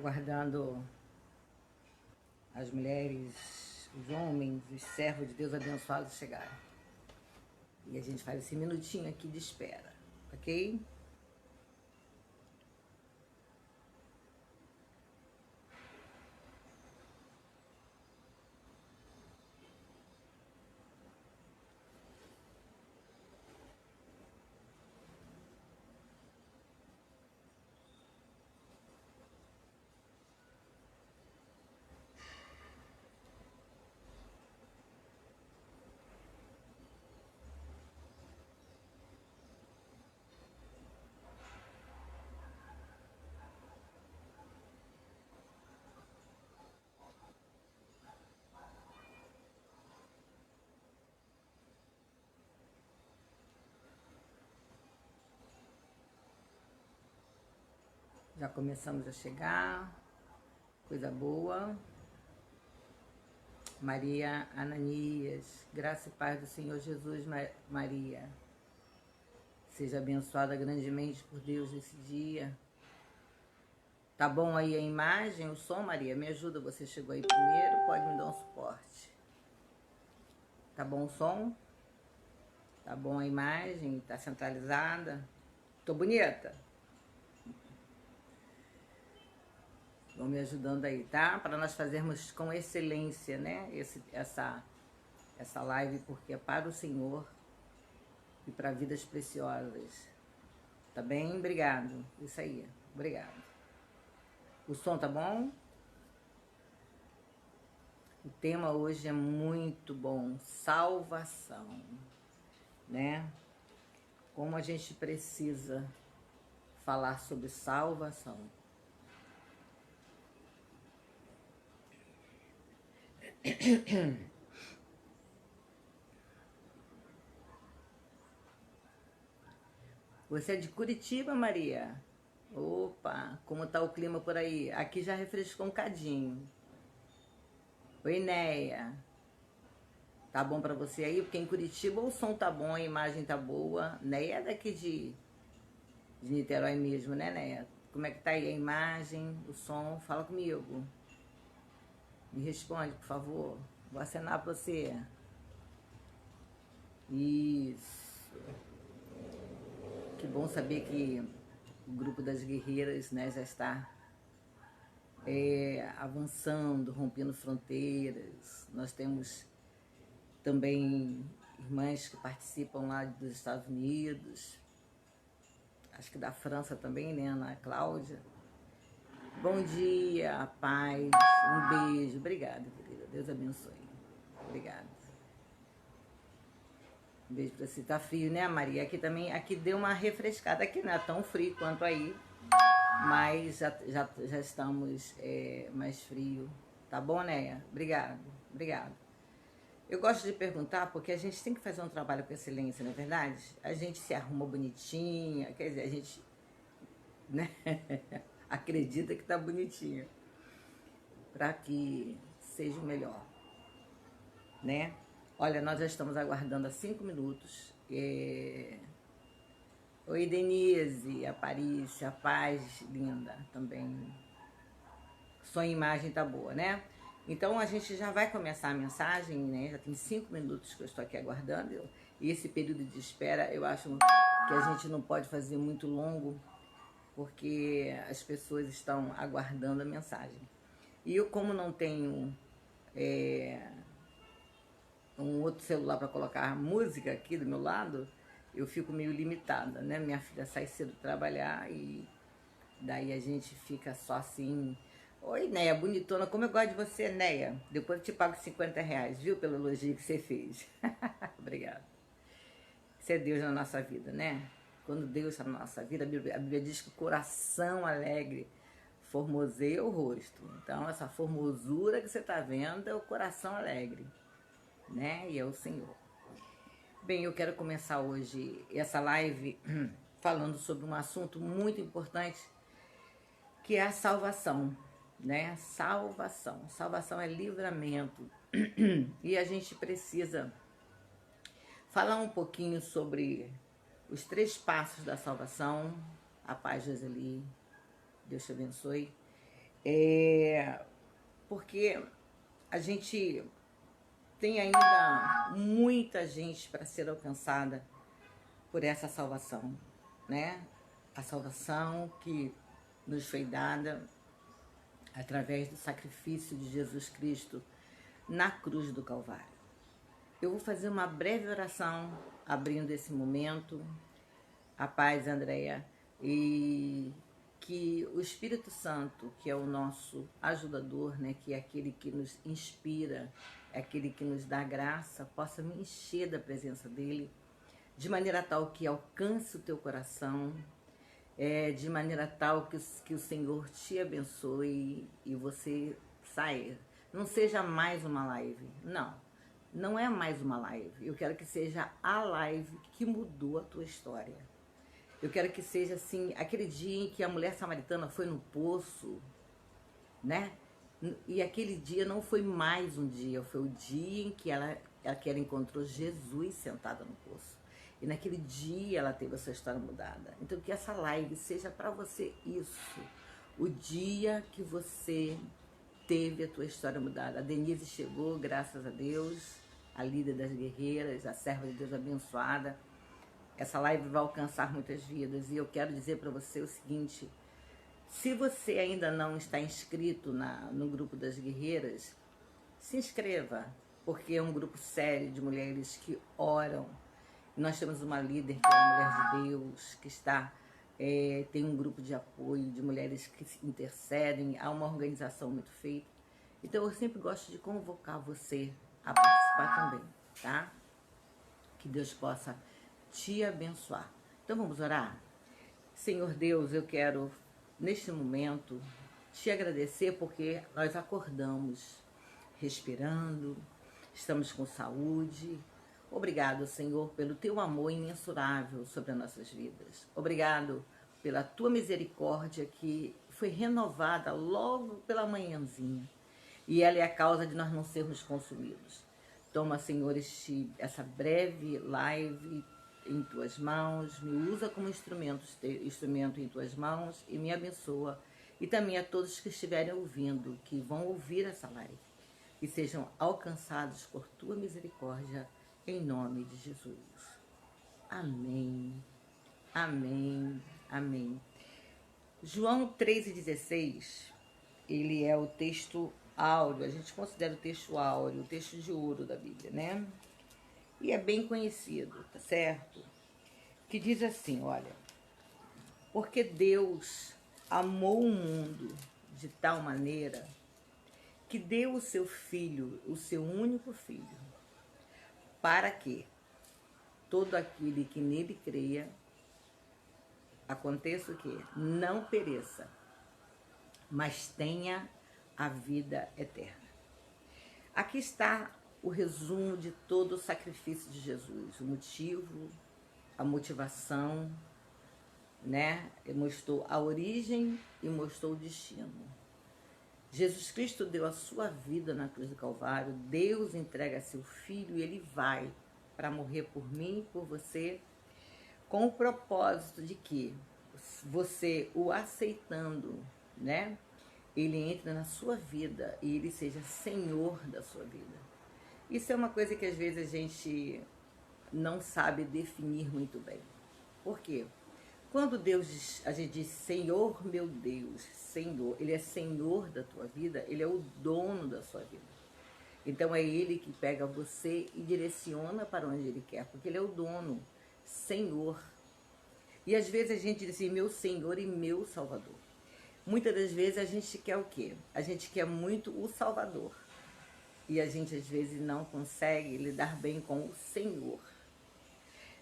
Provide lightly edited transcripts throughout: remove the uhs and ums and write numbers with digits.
aguardando as mulheres, os homens, os servos de Deus abençoados chegarem. E a gente faz esse minutinho aqui de espera, ok? Já começamos a chegar, coisa boa. Maria Ananias, graça e paz do Senhor Jesus, Maria. Seja abençoada grandemente por Deus nesse dia. Tá bom aí a imagem, o som, Maria? Me ajuda, você chegou aí primeiro, pode me dar um suporte. Tá bom o som? Tá bom a imagem? Tá centralizada? Tô bonita? Vão me ajudando aí, tá? Para nós fazermos com excelência, né? Essa live, porque é para o Senhor e para vidas preciosas. Tá bem? Obrigado. Isso aí. Obrigado. O som tá bom? O tema hoje é muito bom. Salvação, né? Como a gente precisa falar sobre salvação. Você é de Curitiba, Maria? Opa, como tá o clima por aí? Aqui já refrescou um cadinho. Oi, Neia. Tá bom pra você aí? Porque em Curitiba o som tá bom, a imagem tá boa. Neia é daqui de Niterói mesmo, né, Neia? Como é que tá aí a imagem, o som? Fala comigo. Me responde, por favor. Vou acenar pra você. Isso. Que bom saber que o grupo das guerreiras, né, já está avançando, rompendo fronteiras. Nós temos também irmãs que participam lá dos Estados Unidos, acho que da França também, né, Ana Cláudia. Bom dia, paz, um beijo, obrigada, querida, Deus abençoe, obrigada. Um beijo pra você. Tá frio, né, Maria? Aqui também, aqui deu uma refrescada, aqui não é tão frio quanto aí, mas já estamos mais frio, tá bom, Néia? Obrigado, obrigado. Eu gosto de perguntar porque a gente tem que fazer um trabalho com excelência, não é verdade? A gente se arruma bonitinha, quer dizer, a gente, né, acredita que tá bonitinha, para que seja o melhor, né? Olha, nós já estamos aguardando há 5 minutos. Oi, Denise, Aparícia, Paz, linda também. Som e imagem tá boa, né? Então a gente já vai começar a mensagem, né? Já tem 5 minutos que eu estou aqui aguardando. E esse período de espera eu acho que a gente não pode fazer muito longo, porque as pessoas estão aguardando a mensagem. E eu, como não tenho um outro celular para colocar música aqui do meu lado, eu fico meio limitada, né? Minha filha sai cedo trabalhar e daí a gente fica só assim. Oi, Neia, bonitona, como eu gosto de você, Neia. Depois eu te pago R$50, viu, pelo elogio que você fez. Obrigada. Isso é Deus na nossa vida, né? Quando Deus está na nossa vida, a Bíblia diz que o coração alegre formoseia o rosto. Então, essa formosura que você está vendo é o coração alegre, né? E é o Senhor. Bem, eu quero começar hoje essa live falando sobre um assunto muito importante, que é a salvação, né? Salvação. Salvação é livramento. E a gente precisa falar um pouquinho sobre os 3 passos da salvação. A paz, Joseli. Deus te abençoe. porque a gente tem ainda muita gente para ser alcançada por essa salvação, né? A salvação que nos foi dada através do sacrifício de Jesus Cristo na cruz do Calvário. Eu vou fazer uma breve oração abrindo esse momento. A paz, Andréia, e que o Espírito Santo, que é o nosso ajudador, né, que é aquele que nos inspira, é aquele que nos dá graça, possa me encher da presença dele, de maneira tal que alcance o teu coração, de maneira tal que o Senhor te abençoe e você saia. Não seja mais uma live, não é mais uma live. Eu quero que seja a live que mudou a tua história. Eu quero que seja assim, aquele dia em que a mulher samaritana foi no poço, né? E aquele dia não foi mais um dia, foi o dia em que ela encontrou Jesus sentada no poço. E naquele dia ela teve a sua história mudada. Então que essa live seja para você isso. O dia que você teve a tua história mudada. A Denise chegou, graças a Deus, a líder das guerreiras, a serva de Deus abençoada. Essa live vai alcançar muitas vidas e eu quero dizer para você o seguinte: se você ainda não está inscrito no grupo das guerreiras, se inscreva, porque é um grupo sério de mulheres que oram. Nós temos uma líder que é uma mulher de Deus, que tem um grupo de apoio de mulheres que se intercedem, há uma organização muito feita. Então eu sempre gosto de convocar você a participar também, tá? Que Deus possa te abençoar. Então vamos orar? Senhor Deus, eu quero neste momento te agradecer porque nós acordamos respirando, estamos com saúde. Obrigado, Senhor, pelo teu amor imensurável sobre as nossas vidas. Obrigado pela tua misericórdia que foi renovada logo pela manhãzinha. E ela é a causa de nós não sermos consumidos. Toma, Senhor, essa breve live em tuas mãos, me usa como instrumento em tuas mãos e me abençoa. E também a todos que estiverem ouvindo, que vão ouvir essa live, que sejam alcançados por tua misericórdia, em nome de Jesus. Amém, amém, amém. João 3,16, ele é o texto áureo, a gente considera o texto áureo, o texto de ouro da Bíblia, né? E é bem conhecido, tá certo? Que diz assim, olha: porque Deus amou o mundo de tal maneira que deu o seu Filho, o seu único Filho, para que todo aquele que nele creia, aconteça o quê? Não pereça, mas tenha a vida eterna. Aqui está o resumo de todo o sacrifício de Jesus, o motivo, a motivação, né? Ele mostrou a origem e mostrou o destino. Jesus Cristo deu a sua vida na cruz do Calvário, Deus entrega seu Filho e ele vai para morrer por mim e por você, com o propósito de que você, o aceitando, né? Ele entra na sua vida e ele seja Senhor da sua vida. Isso é uma coisa que às vezes a gente não sabe definir muito bem. Por quê? Quando a gente diz Senhor meu Deus, Senhor, ele é Senhor da tua vida, ele é o dono da sua vida. Então é ele que pega você e direciona para onde ele quer, porque ele é o dono, Senhor. E às vezes a gente diz assim, meu Senhor e meu Salvador. Muitas das vezes a gente quer o quê? A gente quer muito o Salvador. E a gente às vezes não consegue lidar bem com o Senhor.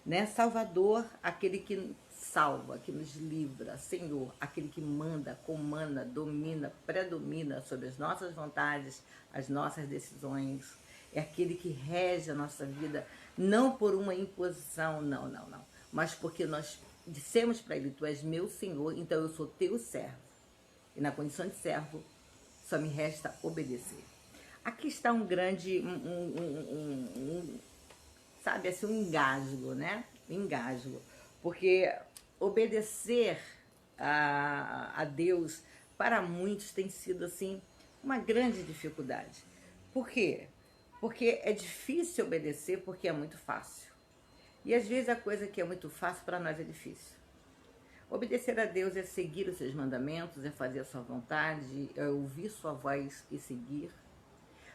Né? Salvador, aquele que salva, que nos livra. Senhor, aquele que manda, comanda, domina, predomina sobre as nossas vontades, as nossas decisões. É aquele que rege a nossa vida, não por uma imposição, não. Mas porque nós dissemos para ele, tu és meu Senhor, então eu sou teu servo. E na condição de servo, só me resta obedecer. Aqui está um grande, sabe, assim, um engasgo, né? Engasgo. Porque obedecer a Deus para muitos tem sido assim uma grande dificuldade. Por quê? Porque é difícil obedecer porque é muito fácil. E às vezes a coisa que é muito fácil para nós é difícil. Obedecer a Deus é seguir os seus mandamentos, é fazer a sua vontade, é ouvir sua voz e seguir.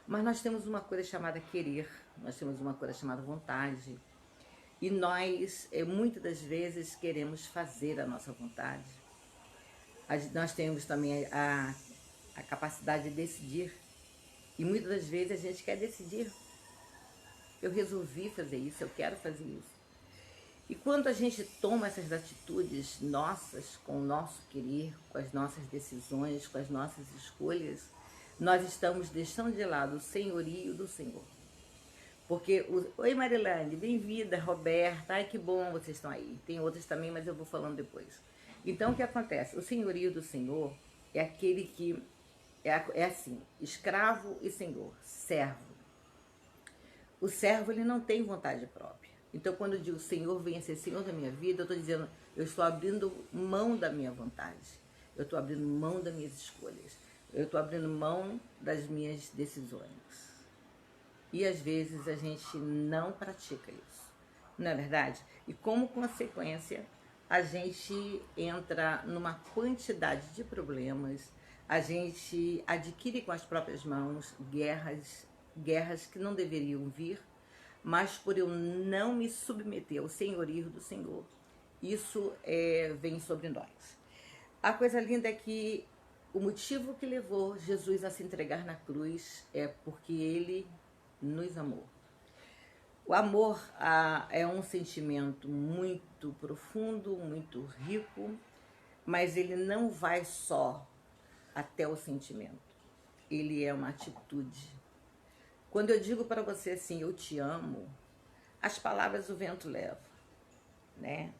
Mas nós temos uma coisa chamada querer, nós temos uma coisa chamada vontade. E nós, muitas das vezes, queremos fazer a nossa vontade. Nós temos também a capacidade de decidir. E muitas das vezes a gente quer decidir. Eu resolvi fazer isso, eu quero fazer isso. E quando a gente toma essas atitudes nossas, com o nosso querer, com as nossas decisões, com as nossas escolhas, nós estamos deixando de lado o senhorio do Senhor. Porque, oi Marilane, bem-vinda, Roberta, ai que bom vocês estão aí. Tem outras também, mas eu vou falando depois. Então o que acontece? O senhorio do Senhor é aquele que é assim, escravo e senhor, servo. O servo ele não tem vontade própria. Então quando eu digo Senhor venha ser Senhor da minha vida, eu estou dizendo, eu estou abrindo mão da minha vontade. Eu estou abrindo mão das minhas escolhas. Eu estou abrindo mão das minhas decisões. E às vezes a gente não pratica isso. Não é verdade? E como consequência, a gente entra numa quantidade de problemas, a gente adquire com as próprias mãos guerras que não deveriam vir, mas por eu não me submeter ao senhorio do Senhor, isso vem sobre nós. A coisa linda é que o motivo que levou Jesus a se entregar na cruz é porque Ele nos amou. O amor é um sentimento muito profundo, muito rico, mas ele não vai só até o sentimento. Ele é uma atitude. Quando eu digo para você assim, eu te amo, as palavras o vento leva, né?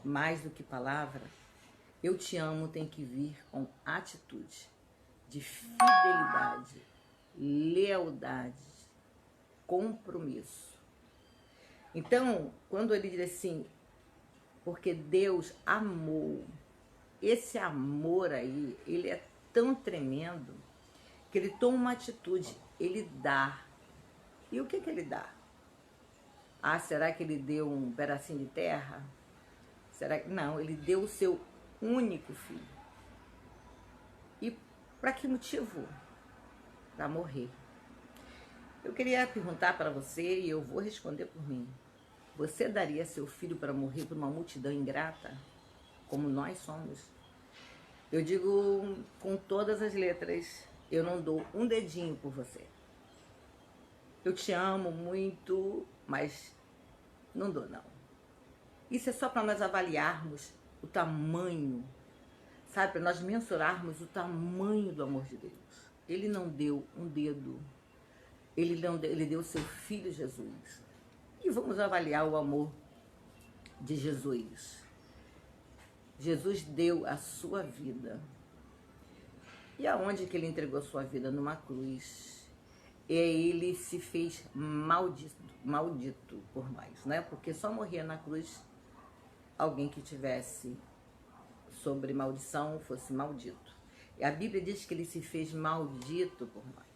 Mais do que palavra, eu te amo tem que vir com atitude de fidelidade, lealdade, compromisso. Então, quando ele diz assim, porque Deus amou, esse amor aí, ele é tão tremendo que ele toma uma atitude, ele dá. E o que ele dá? Ah, será que ele deu um pedacinho de terra? Será que não? Ele deu o seu único filho. E para que motivo? Para morrer. Eu queria perguntar para você, e eu vou responder por mim. Você daria seu filho para morrer por uma multidão ingrata, como nós somos? Eu digo com todas as letras, eu não dou um dedinho por você. Eu te amo muito, mas não dou não. Isso é só para nós avaliarmos o tamanho, sabe? Para nós mensurarmos o tamanho do amor de Deus. Ele não deu um dedo. Ele deu seu filho Jesus. E vamos avaliar o amor de Jesus. Jesus deu a sua vida. E aonde que ele entregou a sua vida? Numa cruz. E ele se fez maldito por nós, né? Porque só morria na cruz alguém que tivesse sobre maldição, fosse maldito. E a Bíblia diz que ele se fez maldito por nós.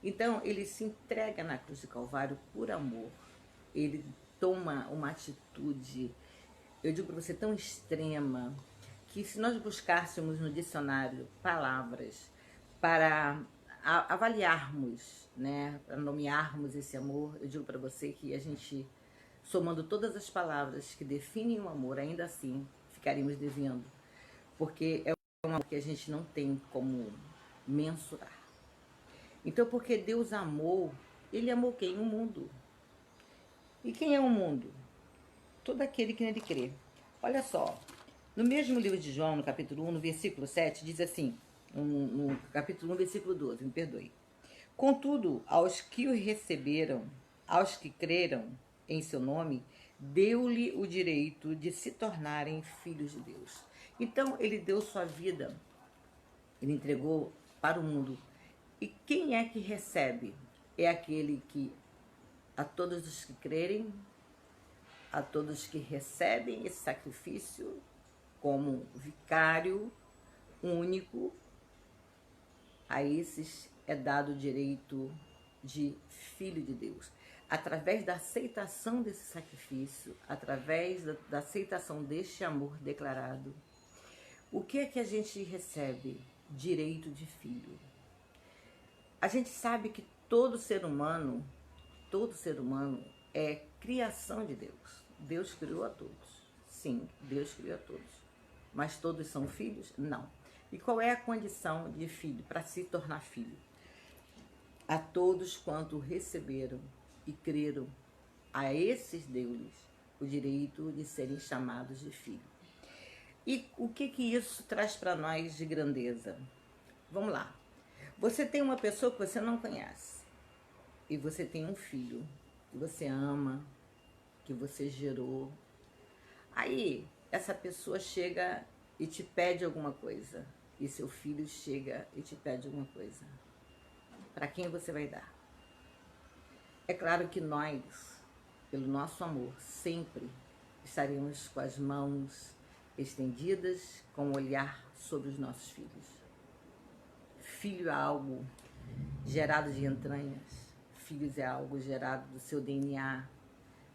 Então, ele se entrega na cruz de Calvário por amor. Ele toma uma atitude, eu digo para você, tão extrema, que se nós buscássemos no dicionário palavras para avaliarmos, né, para nomearmos esse amor, eu digo para você que a gente, somando todas as palavras que definem o amor, ainda assim ficaríamos devendo, porque é um amor que a gente não tem como mensurar. Então, porque Deus amou, ele amou quem? O mundo. E quem é o mundo? Todo aquele que nele crê. Olha só, no mesmo livro de João, no capítulo 1, no versículo 7, diz assim, no capítulo 1, versículo 12, me perdoe. Contudo, aos que o receberam, aos que creram em seu nome, deu-lhe o direito de se tornarem filhos de Deus. Então, ele deu sua vida, ele entregou para o mundo. E quem é que recebe? É aquele que, a todos os que crerem, a todos que recebem esse sacrifício como vicário, único, a esses é dado o direito de filho de Deus. Através da aceitação desse sacrifício, através da aceitação deste amor declarado, o que é que a gente recebe? Direito de filho. A gente sabe que todo ser humano é criação de Deus. Deus criou a todos. Sim, Deus criou a todos. Mas todos são filhos? Não. E qual é a condição de filho para se tornar filho? A todos quanto receberam e creram, a esses deu-lhes o direito de serem chamados de filho. E o que isso traz para nós de grandeza? Vamos lá. Você tem uma pessoa que você não conhece. E você tem um filho que você ama, que você gerou. Aí, essa pessoa chega e te pede alguma coisa. E seu filho chega e te pede alguma coisa. Para quem você vai dar? É claro que nós, pelo nosso amor, sempre estaremos com as mãos estendidas, com o olhar sobre os nossos filhos. Filho é algo gerado de entranhas, filhos é algo gerado do seu DNA,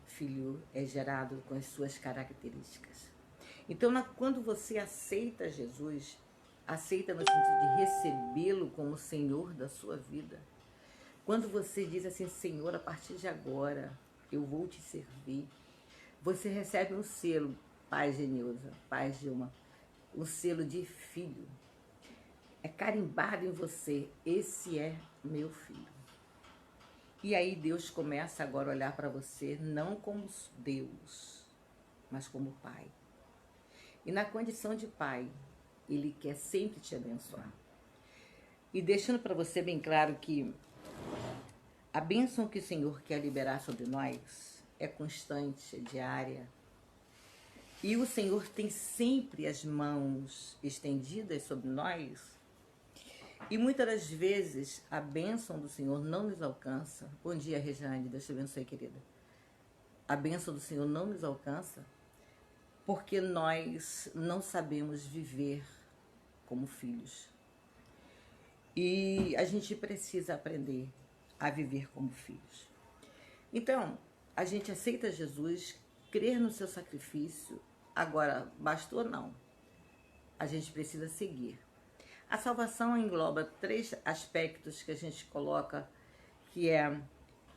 filho é gerado com as suas características. Então, quando você aceita Jesus, aceita no sentido de recebê-lo como Senhor da sua vida, quando você diz assim, Senhor, a partir de agora eu vou te servir, você recebe um selo, Pai Geneusa, Pai Gilma, um selo de filho. É carimbado em você, esse é meu filho. E aí Deus começa agora a olhar para você, não como Deus, mas como Pai. E na condição de Pai, Ele quer sempre te abençoar. E deixando para você bem claro que a bênção que o Senhor quer liberar sobre nós é constante, é diária. E o Senhor tem sempre as mãos estendidas sobre nós. E muitas das vezes a bênção do Senhor não nos alcança. Bom dia, Regiane, Deus te abençoe, querida. A bênção do Senhor não nos alcança porque nós não sabemos viver como filhos. E a gente precisa aprender a viver como filhos. Então, a gente aceita Jesus, crer no seu sacrifício. Agora, bastou não. A gente precisa seguir. A salvação engloba 3 aspectos que a gente coloca, que é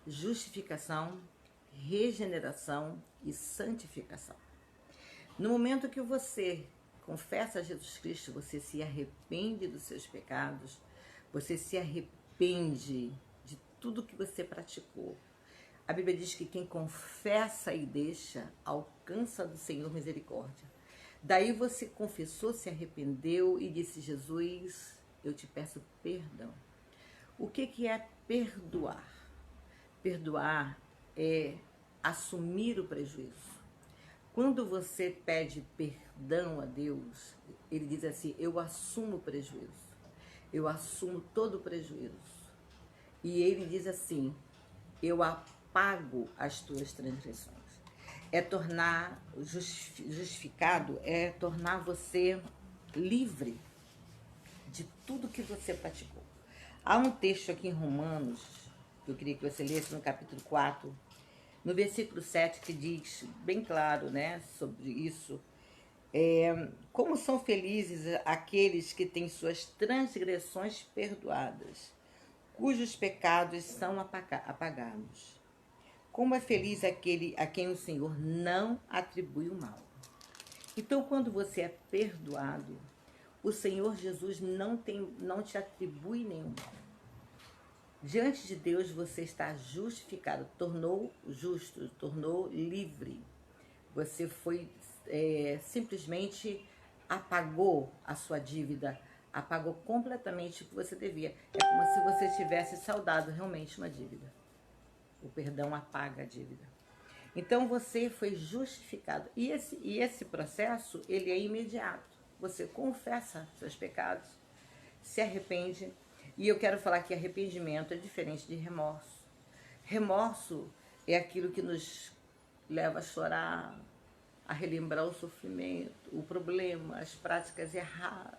justificação, regeneração e santificação. No momento que você confessa a Jesus Cristo, você se arrepende dos seus pecados, você se arrepende de tudo que você praticou. A Bíblia diz que quem confessa e deixa, alcança do Senhor misericórdia. Daí você confessou, se arrependeu e disse, Jesus, eu te peço perdão. O que é perdoar? Perdoar é assumir o prejuízo. Quando você pede perdão a Deus, Ele diz assim, eu assumo o prejuízo. Eu assumo todo o prejuízo. E Ele diz assim, eu apago as tuas transgressões. É tornar justificado, é tornar você livre de tudo que você praticou. Há um texto aqui em Romanos, que eu queria que você lesse no capítulo 4, no versículo 7, que diz bem claro, né, sobre isso. Como são felizes aqueles que têm suas transgressões perdoadas, cujos pecados são apagados. Como é feliz aquele a quem o Senhor não atribui o mal. Então, quando você é perdoado, o Senhor Jesus não te atribui nenhum mal. Diante de Deus você está justificado, tornou justo, tornou livre. Você foi simplesmente apagou a sua dívida, apagou completamente o que você devia. É como se você tivesse saldado realmente uma dívida. O perdão apaga a dívida. Então você foi justificado. E esse processo, ele é imediato. Você confessa seus pecados, se arrepende. E eu quero falar que arrependimento é diferente de remorso. Remorso é aquilo que nos leva a chorar, a relembrar o sofrimento, o problema, as práticas erradas.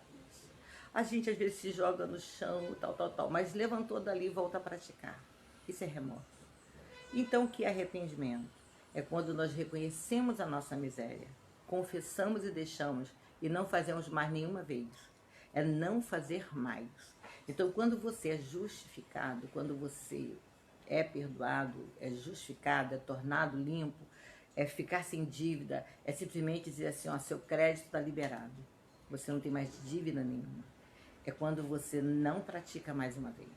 A gente às vezes se joga no chão, tal, mas levantou dali e volta a praticar. Isso é remorso. Então, o que é arrependimento? É quando nós reconhecemos a nossa miséria, confessamos e deixamos e não fazemos mais nenhuma vez. É não fazer mais. Então, quando você é justificado, quando você é perdoado, é justificado, é tornado limpo, é ficar sem dívida, é simplesmente dizer assim, ó, seu crédito está liberado. Você não tem mais dívida nenhuma. É quando você não pratica mais uma vez,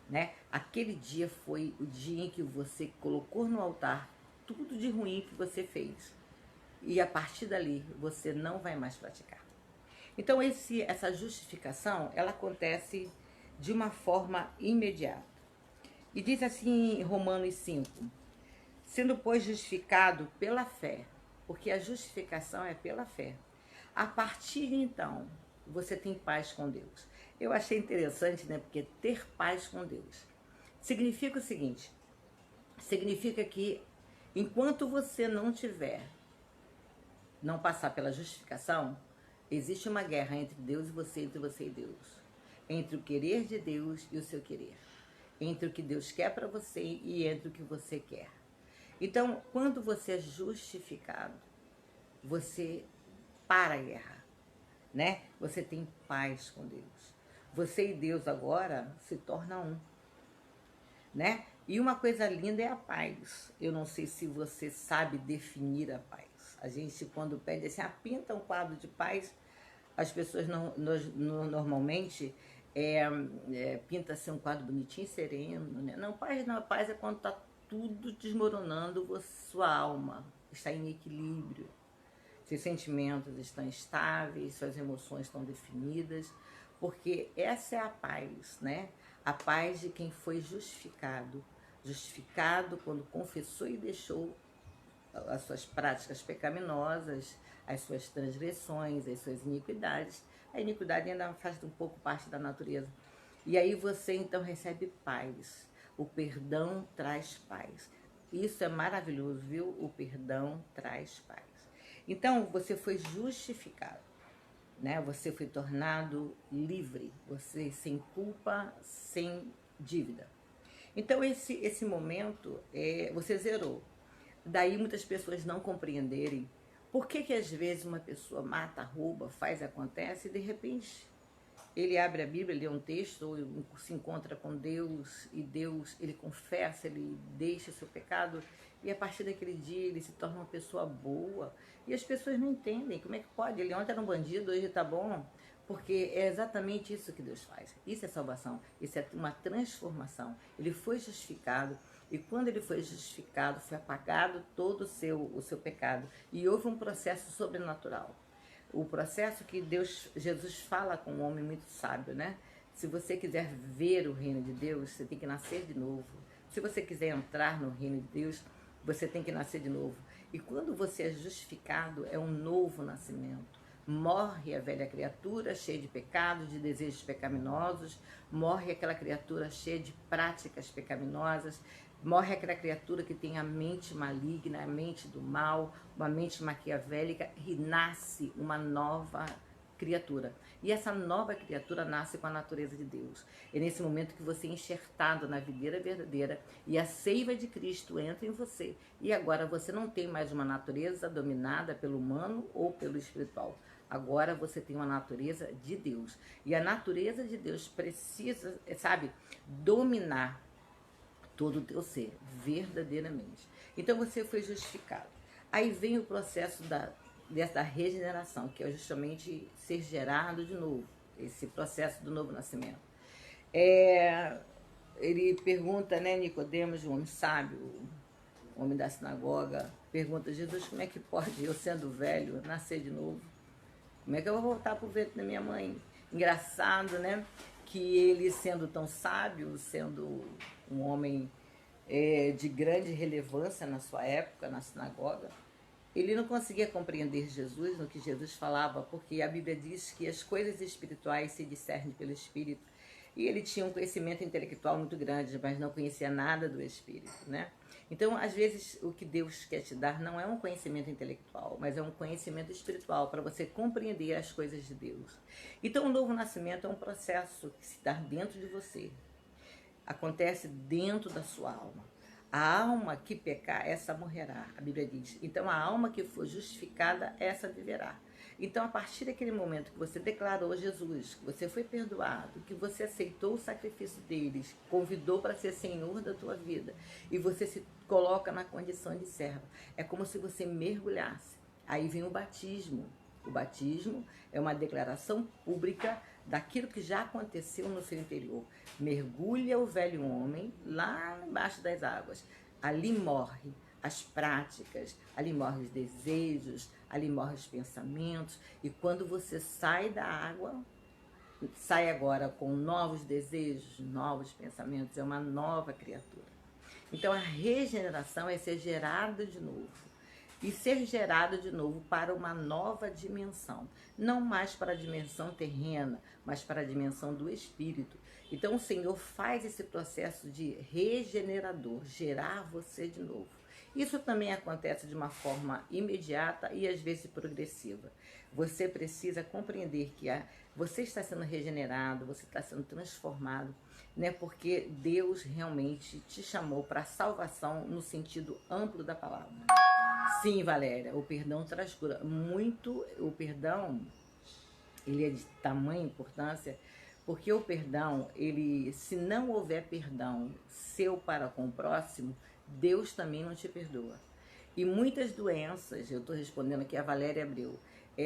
né? Aquele dia foi o dia em que você colocou no altar tudo de ruim que você fez. E a partir dali, você não vai mais praticar. Então, essa justificação, ela acontece de uma forma imediata. E diz assim em Romanos 5, sendo, pois, justificado pela fé, porque a justificação é pela fé. A partir de então, você tem paz com Deus. Eu achei interessante, né? Porque ter paz com Deus significa o seguinte, significa que enquanto você não passar pela justificação, existe uma guerra entre Deus e você, entre você e Deus. Entre o querer de Deus e o seu querer. Entre o que Deus quer para você e entre o que você quer. Então, quando você é justificado, você para a guerra, né? Você tem paz com Deus. Você e Deus agora se tornam um, né? E uma coisa linda é a paz. Eu não sei se você sabe definir a paz. A gente, quando pede assim, pinta um quadro de paz, as pessoas normalmente pinta assim um quadro bonitinho, sereno, né? Não, paz é quando está tudo desmoronando, sua alma está em equilíbrio. Seus sentimentos estão estáveis, suas emoções estão definidas, porque essa é a paz, né? A paz de quem foi justificado. Justificado quando confessou e deixou as suas práticas pecaminosas, as suas transgressões, as suas iniquidades. A iniquidade ainda faz um pouco parte da natureza. E aí você então recebe paz. O perdão traz paz. Isso é maravilhoso, viu? O perdão traz paz. Então, você foi justificado, né? Você foi tornado livre, você sem culpa, sem dívida. Então, esse momento, você zerou. Daí muitas pessoas não compreenderem por que às vezes uma pessoa mata, rouba, faz, acontece e de repente ele abre a Bíblia, lê um texto, ou se encontra com Deus e Deus, ele confessa, ele deixa o seu pecado e a partir daquele dia ele se torna uma pessoa boa. E as pessoas não entendem como é que pode. Ele ontem era um bandido, hoje tá bom. Porque é exatamente isso que Deus faz. Isso é salvação, isso é uma transformação. Ele foi justificado e quando ele foi justificado, foi apagado todo o seu pecado. E houve um processo sobrenatural. O processo que Jesus fala com um homem muito sábio, né? Se você quiser ver o reino de Deus, você tem que nascer de novo. Se você quiser entrar no reino de Deus, você tem que nascer de novo. E quando você é justificado, é um novo nascimento. Morre a velha criatura cheia de pecados, de desejos pecaminosos, morre aquela criatura cheia de práticas pecaminosas, morre aquela criatura que tem a mente maligna, a mente do mal, uma mente maquiavélica, e nasce uma nova criatura. E essa nova criatura nasce com a natureza de Deus. É nesse momento que você é enxertado na videira verdadeira e a seiva de Cristo entra em você. E agora você não tem mais uma natureza dominada pelo humano ou pelo espiritual. Agora você tem uma natureza de Deus. E a natureza de Deus precisa, dominar todo o teu ser, verdadeiramente. Então você foi justificado. Aí vem o processo dessa regeneração, que é justamente ser gerado de novo, esse processo do novo nascimento. Ele pergunta, né, Nicodemos, um homem sábio, um homem da sinagoga, pergunta, Jesus, como é que pode eu, sendo velho, nascer de novo? Como é que eu vou voltar para o ventre da minha mãe? Engraçado, né? Que ele, sendo tão sábio, sendo um homem de grande relevância na sua época, na sinagoga, ele não conseguia compreender Jesus, no que Jesus falava, porque a Bíblia diz que as coisas espirituais se discernem pelo Espírito. E ele tinha um conhecimento intelectual muito grande, mas não conhecia nada do Espírito, né? Então, às vezes, o que Deus quer te dar não é um conhecimento intelectual, mas é um conhecimento espiritual, para você compreender as coisas de Deus. Então, o novo nascimento é um processo que se dá dentro de você. Acontece dentro da sua alma. A alma que pecar, essa morrerá, a Bíblia diz. Então, a alma que for justificada, essa viverá. Então, a partir daquele momento que você declarou Jesus, que você foi perdoado, que você aceitou o sacrifício deles, convidou para ser Senhor da tua vida, e você se coloca na condição de servo, é como se você mergulhasse. Aí vem o batismo. O batismo é uma declaração pública daquilo que já aconteceu no seu interior. Mergulha o velho homem lá embaixo das águas. Ali morre as práticas, ali morrem os desejos, ali morrem os pensamentos. E quando você sai da água, sai agora com novos desejos, novos pensamentos, é uma nova criatura. Então a regeneração é ser gerado de novo. E ser gerado de novo para uma nova dimensão. Não mais para a dimensão terrena, mas para a dimensão do Espírito. Então o Senhor faz esse processo de regenerador, gerar você de novo. Isso também acontece de uma forma imediata e às vezes progressiva. Você precisa compreender que você está sendo regenerado, você está sendo transformado, né? Porque Deus realmente te chamou para a salvação no sentido amplo da palavra. Sim, Valéria, o perdão traz cura. O perdão, ele é de tamanha importância, porque o perdão, se não houver perdão seu para com o próximo, Deus também não te perdoa. E muitas doenças, eu estou respondendo aqui a Valéria Abreu,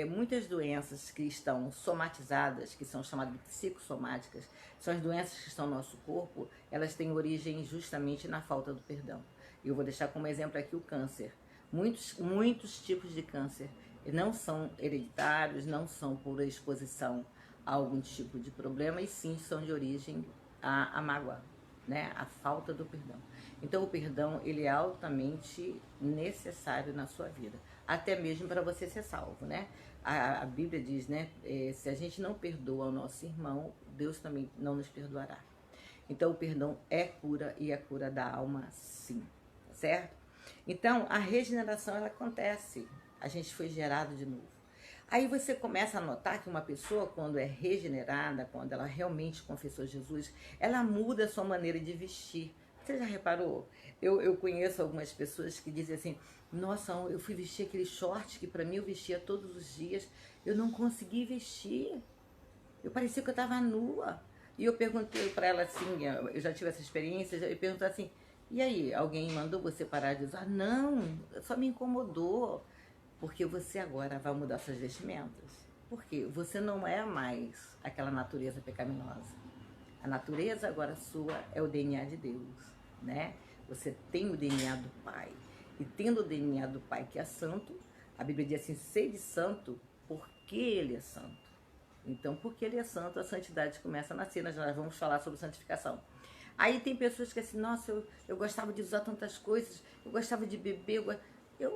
muitas doenças que estão somatizadas, que são chamadas de psicossomáticas, são as doenças que estão no nosso corpo, elas têm origem justamente na falta do perdão. E eu vou deixar como exemplo aqui o câncer. Muitos tipos de câncer não são hereditários, não são por exposição a algum tipo de problema, e sim são de origem à mágoa, né? A falta do perdão. Então o perdão, ele é altamente necessário na sua vida, até mesmo para você ser salvo, né? A Bíblia diz, né? Se a gente não perdoa o nosso irmão, Deus também não nos perdoará. Então o perdão é cura, e é cura da alma, sim, certo? Então, a regeneração, ela acontece. A gente foi gerado de novo. Aí você começa a notar que uma pessoa, quando é regenerada, quando ela realmente confessou Jesus, ela muda a sua maneira de vestir. Você já reparou? Eu conheço algumas pessoas que dizem assim, nossa, eu fui vestir aquele short que para mim eu vestia todos os dias, eu não consegui vestir. Eu parecia que eu estava nua. E eu perguntei para ela assim, eu já tive essa experiência, eu perguntei assim, e aí, alguém mandou você parar de usar? Não, só me incomodou. Porque você agora vai mudar suas vestimentas. Porque você não é mais aquela natureza pecaminosa. A natureza agora sua é o DNA de Deus, né? Você tem o DNA do Pai. E tendo o DNA do Pai que é santo, a Bíblia diz assim, sede santo porque Ele é santo. Então, porque Ele é santo, a santidade começa a nascer. Nós vamos falar sobre santificação. Aí tem pessoas que assim, nossa, eu gostava de usar tantas coisas, eu gostava de beber, eu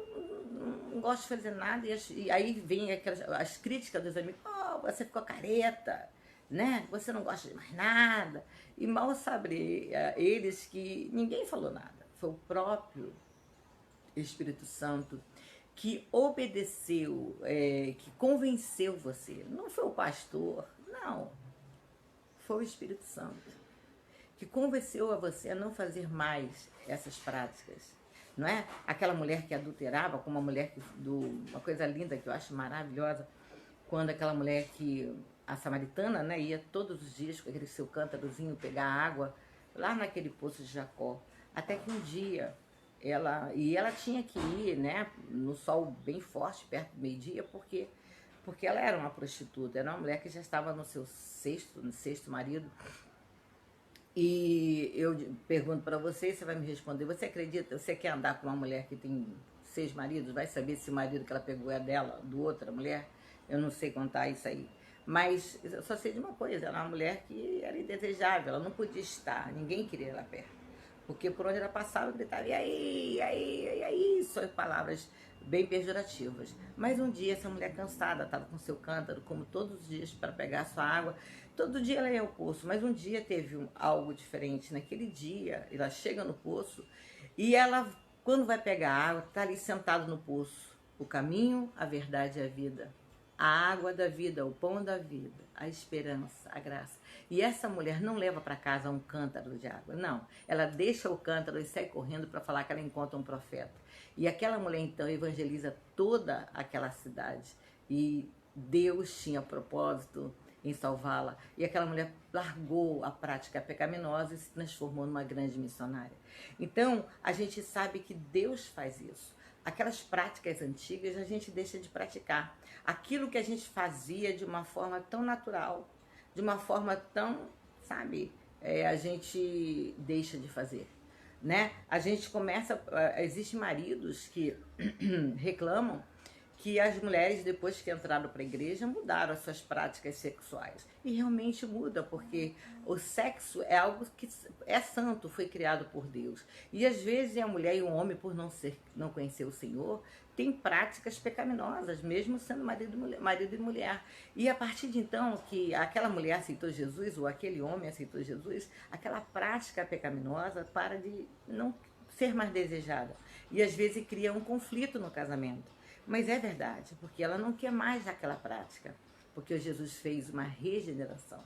não gosto de fazer nada. E aí vem as críticas dos amigos, você ficou careta, né? Você não gosta de mais nada. E mal sabe eles que ninguém falou nada. Foi o próprio Espírito Santo que obedeceu, que convenceu você. Não foi o pastor, não. Foi o Espírito Santo que convenceu a você a não fazer mais essas práticas, não é? Aquela mulher que adulterava, como uma mulher uma coisa linda que eu acho maravilhosa, quando aquela mulher a samaritana, né, ia todos os dias com aquele seu cântarozinho pegar água lá naquele poço de Jacó, até que um dia ela tinha que ir, né, no sol bem forte, perto do meio-dia, porque ela era uma prostituta, era uma mulher que já estava no seu sexto marido. E eu pergunto para você, você vai me responder, você acredita, você quer andar com uma mulher que tem 6 maridos, vai saber se o marido que ela pegou é dela, do outra mulher? Eu não sei contar isso aí. Mas eu só sei de uma coisa, ela é uma mulher que era indesejável, ela não podia estar, ninguém queria ela perto. porque por onde ela passava, gritava, e aí, só palavras bem pejorativas. Mas um dia, essa mulher cansada, estava com seu cântaro, como todos os dias, para pegar sua água. Todo dia ela ia ao poço, mas um dia teve algo diferente. Naquele dia, ela chega no poço e ela, quando vai pegar água, está ali sentado no poço. O caminho, a verdade e a vida. A água da vida, o pão da vida, a esperança, a graça. E essa mulher não leva para casa um cântaro de água, não. Ela deixa o cântaro e sai correndo para falar que ela encontra um profeta. E aquela mulher então evangeliza toda aquela cidade. E Deus tinha propósito em salvá-la. E aquela mulher largou a prática pecaminosa e se transformou numa grande missionária. Então, a gente sabe que Deus faz isso. Aquelas práticas antigas a gente deixa de praticar. Aquilo que a gente fazia de uma forma tão natural, de uma forma tão, sabe, a gente deixa de fazer, né? A gente começa, existem maridos que reclamam que as mulheres, depois que entraram para a igreja, mudaram as suas práticas sexuais. E realmente muda, porque o sexo é algo que é santo, foi criado por Deus. E às vezes a mulher e o homem, por não conhecer o Senhor, tem práticas pecaminosas, mesmo sendo marido e mulher. E a partir de então que aquela mulher aceitou Jesus, ou aquele homem aceitou Jesus, aquela prática pecaminosa para de não ser mais desejada. E às vezes cria um conflito no casamento. Mas é verdade, porque ela não quer mais aquela prática, porque Jesus fez uma regeneração,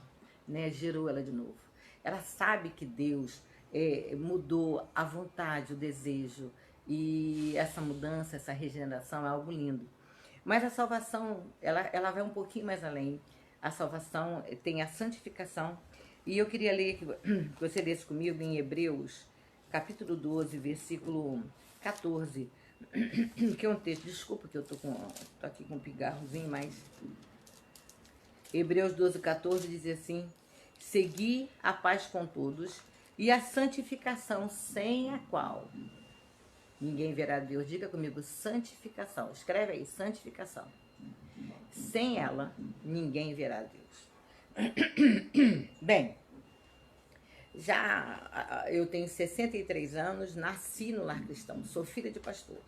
né? Gerou ela de novo. Ela sabe que Deus mudou a vontade, o desejo, e essa mudança, essa regeneração é algo lindo. Mas a salvação, ela vai um pouquinho mais além. A salvação tem a santificação, e eu queria ler, que você lesse comigo em Hebreus, capítulo 12, versículo 14, que é um texto, desculpa que eu tô aqui com um pigarrozinho, mas Hebreus 12, 14 diz assim: segui a paz com todos e a santificação, sem a qual ninguém verá Deus. Diga comigo, santificação. Escreve aí, santificação. Sem ela, ninguém verá Deus. Bem, já eu tenho 63 anos, nasci no lar cristão, sou filha de pastor.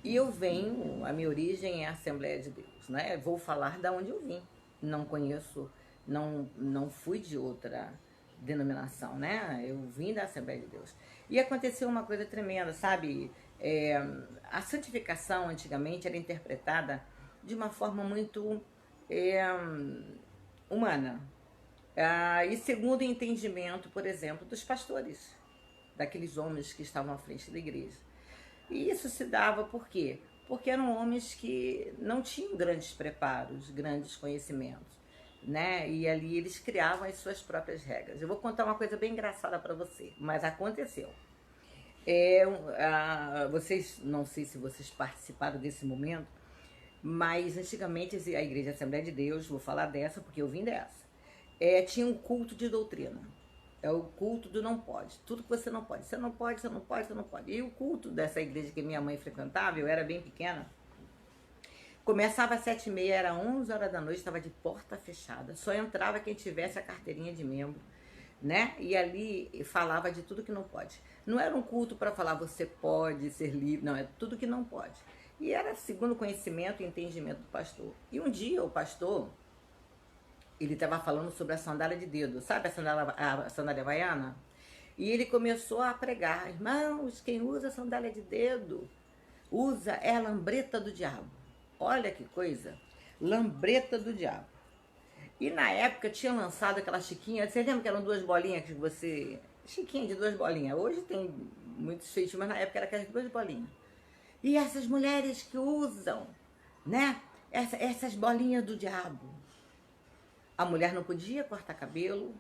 E eu venho, a minha origem é a Assembleia de Deus, né? Vou falar de onde eu vim. Não conheço, não fui de outra denominação, né? Eu vim da Assembleia de Deus. E aconteceu uma coisa tremenda, sabe? A santificação, antigamente, era interpretada de uma forma muito humana. E segundo o entendimento, por exemplo, dos pastores, daqueles homens que estavam à frente da igreja. E isso se dava por quê? Porque eram homens que não tinham grandes preparos, grandes conhecimentos, né? E ali eles criavam as suas próprias regras. Eu vou contar uma coisa bem engraçada para você, mas aconteceu. Vocês, não sei se vocês participaram desse momento, mas antigamente a Igreja Assembleia de Deus, vou falar dessa porque eu vim dessa, tinha um culto de doutrina. É o culto do não pode. Tudo que você não pode. Você não pode, você não pode, você não pode. E o culto dessa igreja que minha mãe frequentava, eu era bem pequena, começava às 7h30, era 11 horas da noite, estava de porta fechada. Só entrava quem tivesse a carteirinha de membro, né? E ali falava de tudo que não pode. Não era um culto para falar você pode ser livre, não, é tudo que não pode. E era segundo o conhecimento e entendimento do pastor. E um dia o pastor, ele estava falando sobre a sandália de dedo, sabe a sandália havaiana? E ele começou a pregar: irmãos, quem usa sandália de dedo, é a lambreta do diabo. Olha que coisa, lambreta do diabo. E na época tinha lançado aquela chiquinha, você lembra que eram 2 bolinhas que você... Chiquinha de 2 bolinhas, hoje tem muitos feitos, mas na época era aquelas 2 bolinhas. E essas mulheres que usam, né, essas bolinhas do diabo. A mulher não podia cortar cabelo,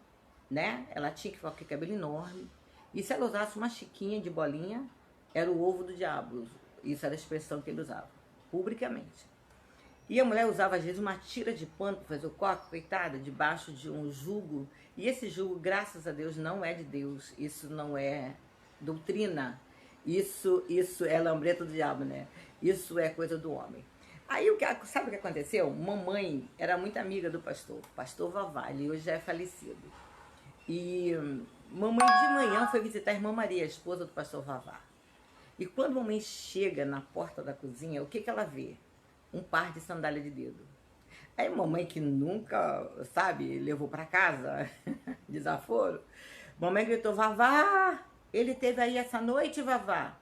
né? Ela tinha que ficar com aquele cabelo enorme. E se ela usasse uma chiquinha de bolinha, era o ovo do diabo. Isso era a expressão que ele usava, publicamente. E a mulher usava, às vezes, uma tira de pano para fazer o coque, coitada, debaixo de um jugo. E esse jugo, graças a Deus, não é de Deus. Isso não é doutrina. Isso é lambreta do diabo, né? Isso é coisa do homem. Aí, sabe o que aconteceu? Mamãe era muito amiga do pastor Vavá, ele hoje já é falecido. E Mamãe de manhã foi visitar a irmã Maria, a esposa do pastor Vavá. E quando mamãe chega na porta da cozinha, o que ela vê? Um par de sandália de dedo. Aí mamãe que nunca, sabe, levou para casa desaforo, mamãe gritou: Vavá, ele teve aí essa noite, Vavá.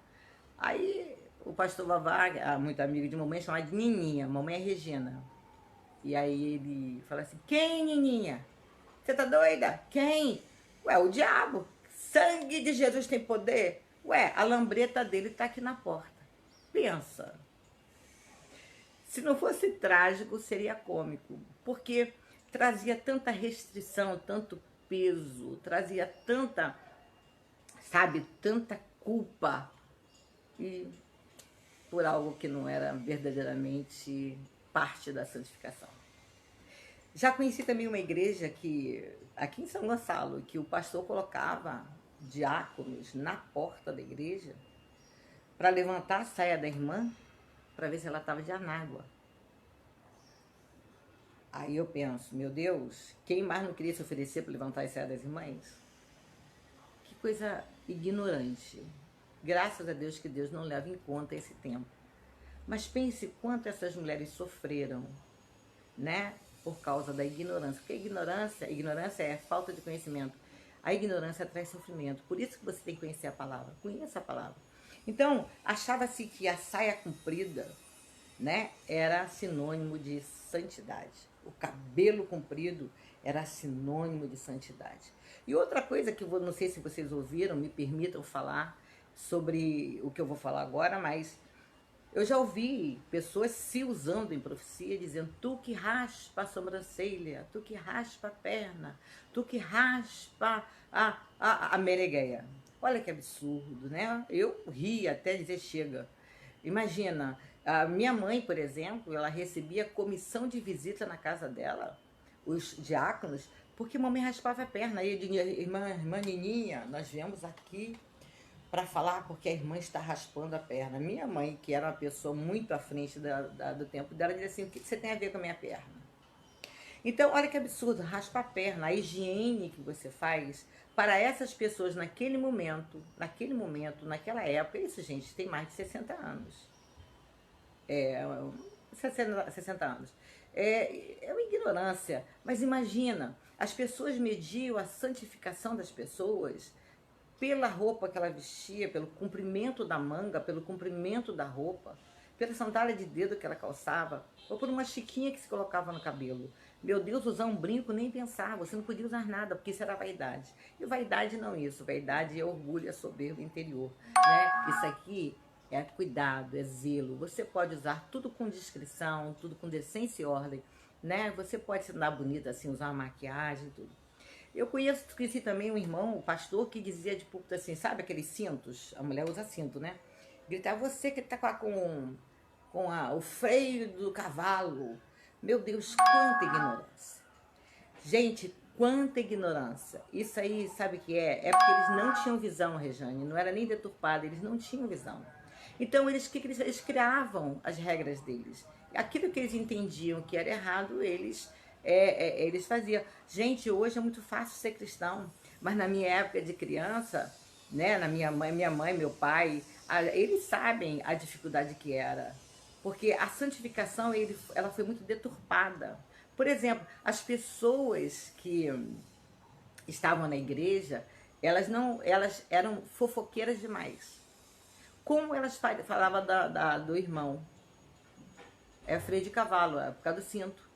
Aí o pastor Vavá, muito amigo de mamãe, chamava de Nininha, mamãe é Regina. E aí ele fala assim: quem, Nininha? Você tá doida? Quem? Ué, o diabo. Sangue de Jesus tem poder? Ué, a lambreta dele tá aqui na porta. Pensa. Se não fosse trágico, seria cômico. Porque trazia tanta restrição, tanto peso, trazia tanta, sabe, tanta culpa. E por algo que não era verdadeiramente parte da santificação. Já conheci também uma igreja que, aqui em São Gonçalo, que o pastor colocava diáconos na porta da igreja para levantar a saia da irmã para ver se ela estava de anágua. Aí eu penso, meu Deus, quem mais não queria se oferecer para levantar a saia das irmãs? Que coisa ignorante. Graças a Deus que Deus não leva em conta esse tempo. Mas pense quanto essas mulheres sofreram, né? Por causa da ignorância. Porque a ignorância é falta de conhecimento. A ignorância traz sofrimento. Por isso que você tem que conhecer a palavra. Conheça a palavra. Então, achava-se que a saia comprida, né, era sinônimo de santidade. O cabelo comprido era sinônimo de santidade. E outra coisa que eu não sei se vocês ouviram, me permitam falar sobre o que eu vou falar agora, mas eu já ouvi pessoas se usando em profecia, dizendo: tu que raspa a sobrancelha, tu que raspa a perna, tu que raspa a meregueia. Olha que absurdo, né? Eu ri até dizer chega. Imagina, a minha mãe, por exemplo, ela recebia comissão de visita na casa dela, os diáconos, porque mamãe raspava a perna. Aí eu dizia: irmã Nininha, nós viemos aqui para falar porque a irmã está raspando a perna. Minha mãe, que era uma pessoa muito à frente do tempo dela, dizia assim: o que você tem a ver com a minha perna? Então, olha que absurdo, raspa a perna, a higiene que você faz para essas pessoas naquele momento, naquela época. Isso, gente, tem mais de 60 anos. 60 anos. É uma ignorância. Mas imagina, as pessoas mediam a santificação das pessoas pela roupa que ela vestia, pelo comprimento da manga, pelo comprimento da roupa, pela sandália de dedo que ela calçava, ou por uma chiquinha que se colocava no cabelo. Meu Deus, usar um brinco, nem pensar, você não podia usar nada, porque isso era vaidade. E vaidade não é isso, vaidade é orgulho, é soberba interior, né? Isso aqui é cuidado, é zelo. Você pode usar tudo com discrição, tudo com decência e ordem, né? Você pode se andar bonita assim, usar maquiagem, tudo. Eu conheci também um irmão, um pastor, que dizia de púlpito assim, sabe aqueles cintos? A mulher usa cinto, né? Gritar: você que tá o freio do cavalo. Meu Deus, quanta ignorância. Gente, quanta ignorância. Isso aí, sabe o que é? É porque eles não tinham visão, Rejane. Não era nem deturpado, eles não tinham visão. Então, eles criavam as regras deles. Aquilo que eles entendiam que era errado, eles faziam. Gente, hoje é muito fácil ser cristão, mas na minha época de criança, né, na minha mãe, meu pai, eles sabem a dificuldade que era, porque a santificação ela foi muito deturpada. Por exemplo, as pessoas que estavam na igreja, elas eram fofoqueiras demais. Como elas falavam do irmão? É freio de cavalo, é por causa do cinto.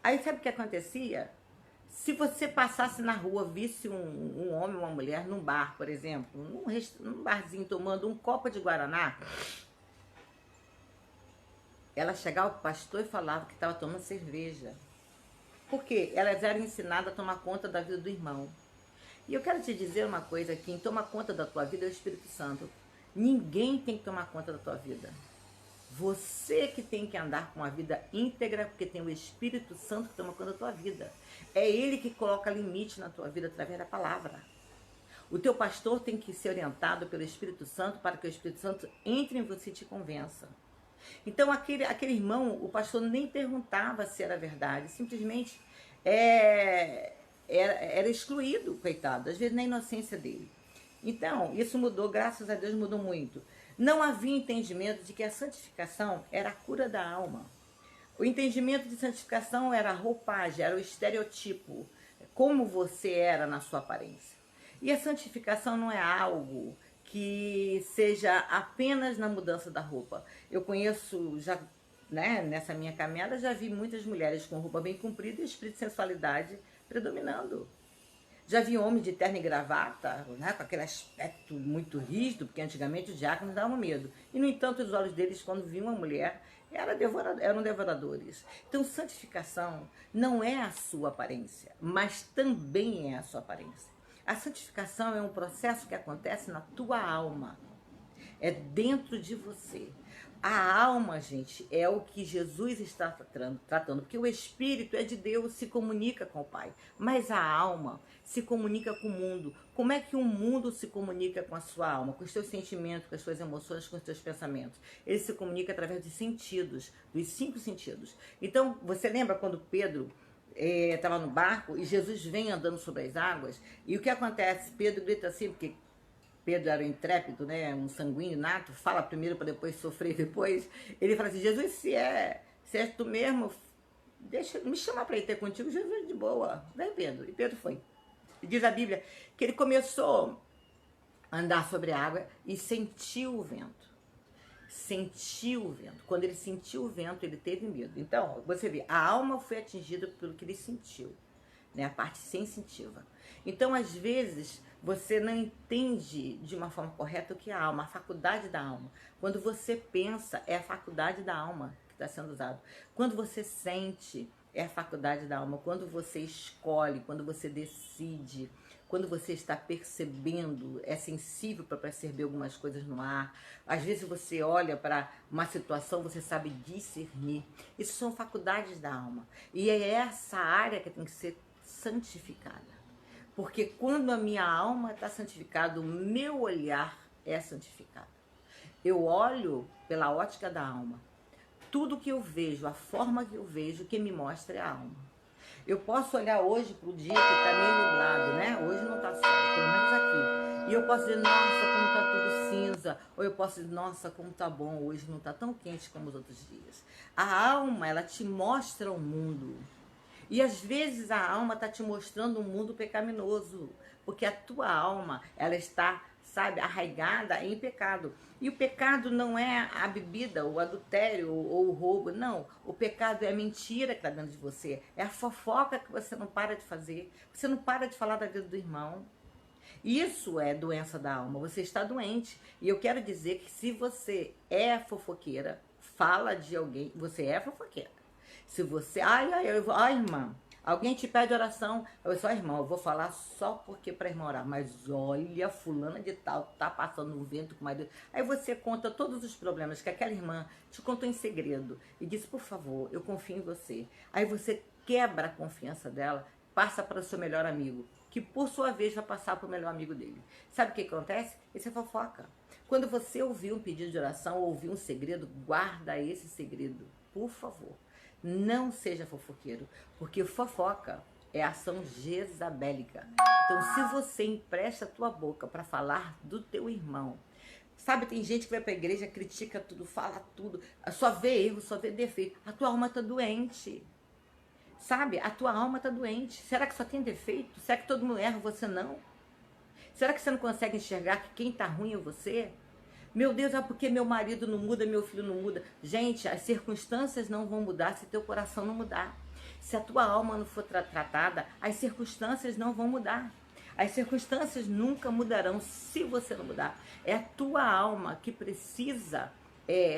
Aí sabe o que acontecia? Se você passasse na rua, visse um homem ou uma mulher num bar, por exemplo, num barzinho tomando um copo de guaraná, ela chegava ao pastor e falava que estava tomando cerveja. Por quê? Elas eram ensinadas a tomar conta da vida do irmão. E eu quero te dizer uma coisa: quem toma conta da tua vida é o Espírito Santo. Ninguém tem que tomar conta da tua vida. Você que tem que andar com a vida íntegra, porque tem o Espírito Santo que toma conta da tua vida. É Ele que coloca limite na tua vida através da palavra. O teu pastor tem que ser orientado pelo Espírito Santo para que o Espírito Santo entre em você e te convença. Então aquele irmão, o pastor nem perguntava se era verdade, simplesmente era excluído, coitado, às vezes na inocência dele. Então, isso mudou, graças a Deus mudou muito. Não havia entendimento de que a santificação era a cura da alma. O entendimento de santificação era a roupagem, era o estereotipo, como você era na sua aparência. E a santificação não é algo que seja apenas na mudança da roupa. Eu conheço, já, né, nessa minha caminhada, já vi muitas mulheres com roupa bem comprida e espírito de sensualidade predominando. Já vi homens de terno e gravata, né, com aquele aspecto muito rígido, porque antigamente os diáconos davam medo. E, no entanto, os olhos deles, quando viam uma mulher, eram devoradores. Então, santificação não é a sua aparência, mas também é a sua aparência. A santificação é um processo que acontece na tua alma. É dentro de você. A alma, gente, é o que Jesus está tratando, porque o Espírito é de Deus, se comunica com o Pai, mas a alma se comunica com o mundo. Como é que o mundo se comunica com a sua alma, com os seus sentimentos, com as suas emoções, com os seus pensamentos? Ele se comunica através dos sentidos, dos 5 sentidos. Então, você lembra quando Pedro estava no barco e Jesus vem andando sobre as águas? E o que acontece? Pedro grita assim, porque Pedro era um intrépido, né, um sanguíneo nato, fala primeiro para depois sofrer depois. Ele fala assim, Jesus, se é tu mesmo, me chama para ir ter contigo. Jesus, de boa, vem Pedro. E Pedro foi. E diz a Bíblia que ele começou a andar sobre a água e sentiu o vento. Sentiu o vento. Quando ele sentiu o vento, ele teve medo. Então, você vê, a alma foi atingida pelo que ele sentiu, né, a parte sensitiva. Então, às vezes, você não entende de uma forma correta o que é a alma, a faculdade da alma. Quando você pensa, é a faculdade da alma que está sendo usada. Quando você sente, é a faculdade da alma. Quando você escolhe, quando você decide, quando você está percebendo, é sensível para perceber algumas coisas no ar. Às vezes você olha para uma situação, você sabe discernir. Isso são faculdades da alma. E é essa área que tem que ser santificada. Porque quando a minha alma está santificada, o meu olhar é santificado. Eu olho pela ótica da alma. Tudo que eu vejo, a forma que eu vejo, que me mostra é a alma. Eu posso olhar hoje para o dia que está meio nublado, né? Hoje não está sol, pelo menos aqui. E eu posso dizer, nossa, como está tudo cinza. Ou eu posso dizer, nossa, como está bom, hoje não está tão quente como os outros dias. A alma, ela te mostra o mundo. E às vezes a alma está te mostrando um mundo pecaminoso, porque a tua alma, ela está, sabe, arraigada em pecado. E o pecado não é a bebida, o adultério ou o roubo, não. O pecado é a mentira que está dentro de você, é a fofoca que você não para de fazer, você não para de falar da vida do irmão. Isso é doença da alma, você está doente. E eu quero dizer que se você é fofoqueira, fala de alguém, você é fofoqueira. Se você, irmã, alguém te pede oração, eu sou irmão, eu vou falar só porque para irmã orar, mas olha, fulana de tal, tá passando um vento com o marido. Aí você conta todos os problemas que aquela irmã te contou em segredo e diz, por favor, eu confio em você. Aí você quebra a confiança dela, passa para o seu melhor amigo, que por sua vez vai passar para o melhor amigo dele. Sabe o que acontece? Isso é fofoca. Quando você ouvir um pedido de oração ou ouvir um segredo, guarda esse segredo, por favor. Não seja fofoqueiro, porque fofoca é ação jezabélica. Então, se você empresta a tua boca para falar do teu irmão, sabe, tem gente que vai para a igreja, critica tudo, fala tudo, só vê erro, só vê defeito. A tua alma está doente. Sabe, a tua alma está doente. Será que só tem defeito? Será que todo mundo erra, você não? Será que você não consegue enxergar que quem está ruim é você? Meu Deus, é porque meu marido não muda, meu filho não muda. Gente, as circunstâncias não vão mudar se teu coração não mudar. Se a tua alma não for tratada, as circunstâncias não vão mudar. As circunstâncias nunca mudarão se você não mudar. É a tua alma que precisa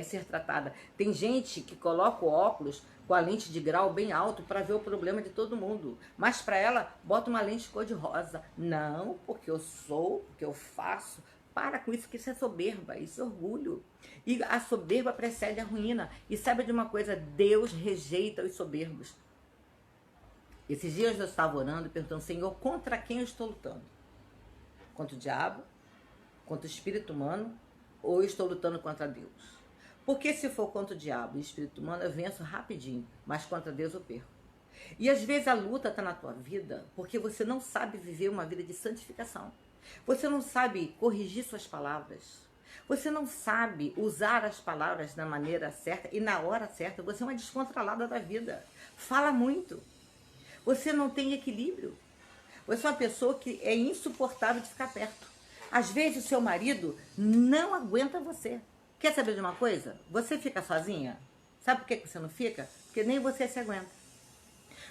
ser tratada. Tem gente que coloca o óculos com a lente de grau bem alto para ver o problema de todo mundo. Mas para ela, bota uma lente cor-de-rosa. Não, porque eu sou, porque eu faço. Para com isso, que isso é soberba, isso é orgulho. E a soberba precede a ruína. E sabe de uma coisa? Deus rejeita os soberbos. Esses dias eu estava orando e perguntando, Senhor, contra quem eu estou lutando? Contra o diabo? Contra o espírito humano? Ou eu estou lutando contra Deus? Porque se for contra o diabo e o espírito humano, eu venço rapidinho. Mas contra Deus eu perco. E às vezes a luta está na tua vida porque você não sabe viver uma vida de santificação. Você não sabe corrigir suas palavras. Você não sabe usar as palavras da maneira certa e na hora certa. Você é uma descontrolada da vida. Fala muito. Você não tem equilíbrio. Você é uma pessoa que é insuportável de ficar perto. Às vezes o seu marido não aguenta você. Quer saber de uma coisa? Você fica sozinha? Sabe por que você não fica? Porque nem você se aguenta.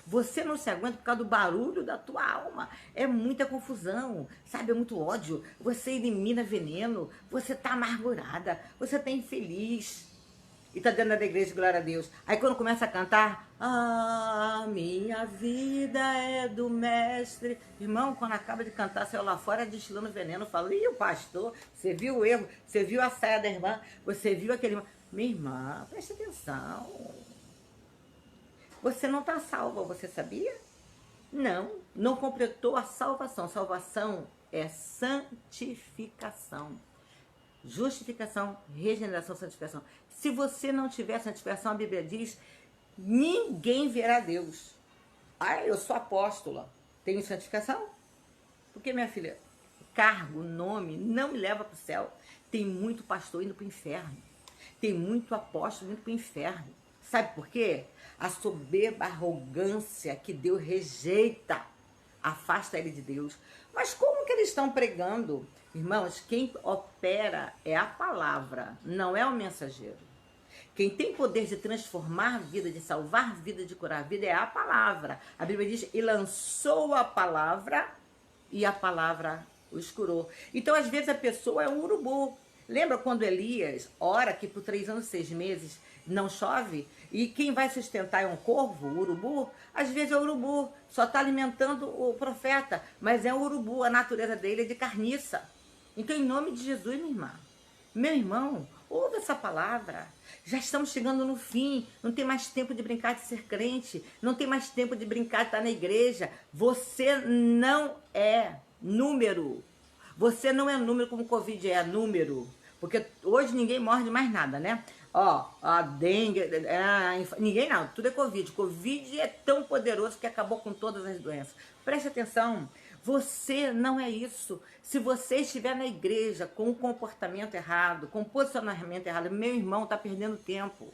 Você não se aguenta por causa do barulho da tua alma. É muita confusão, sabe? É muito ódio. Você elimina veneno. Você tá amargurada. Você tá infeliz. E tá dentro da igreja, glória a Deus. Aí quando começa a cantar, ah, minha vida é do mestre. Irmão, quando acaba de cantar, saiu lá fora destilando veneno. Fala, ih, o pastor, você viu o erro? Você viu a saia da irmã? Você viu aquele... Minha irmã, preste atenção. Você não está salva, você sabia? Não completou a salvação. Salvação é santificação. Justificação, regeneração, santificação. Se você não tiver santificação, a Bíblia diz, ninguém verá Deus. Ah, eu sou apóstola. Tenho santificação? Porque, minha filha, cargo, nome, não me leva para o céu. Tem muito pastor indo para o inferno. Tem muito apóstolo indo para o inferno. Sabe por quê? A soberba arrogância que Deus rejeita afasta ele de Deus. Mas como que eles estão pregando? Irmãos, quem opera é a palavra, não é o mensageiro. Quem tem poder de transformar a vida, de salvar a vida, de curar a vida, é a palavra. A Bíblia diz, e lançou a palavra, e a palavra os curou. Então, às vezes, a pessoa é um urubu. Lembra quando Elias ora que por 3 anos, 6 meses não chove? E quem vai sustentar é um corvo, o urubu? Às vezes é o urubu, só está alimentando o profeta, mas é o urubu, a natureza dele é de carniça. Então, em nome de Jesus, minha irmã, meu irmão, ouve essa palavra. Já estamos chegando no fim, não tem mais tempo de brincar de ser crente, não tem mais tempo de brincar de estar na igreja. Você não é número. Você não é número como o Covid é número. Porque hoje ninguém morre de mais nada, né? Ó, a dengue, ninguém não, tudo é Covid. Covid é tão poderoso que acabou com todas as doenças. Preste atenção, você não é isso. Se você estiver na igreja com um comportamento errado, com um posicionamento errado, meu irmão, está perdendo tempo.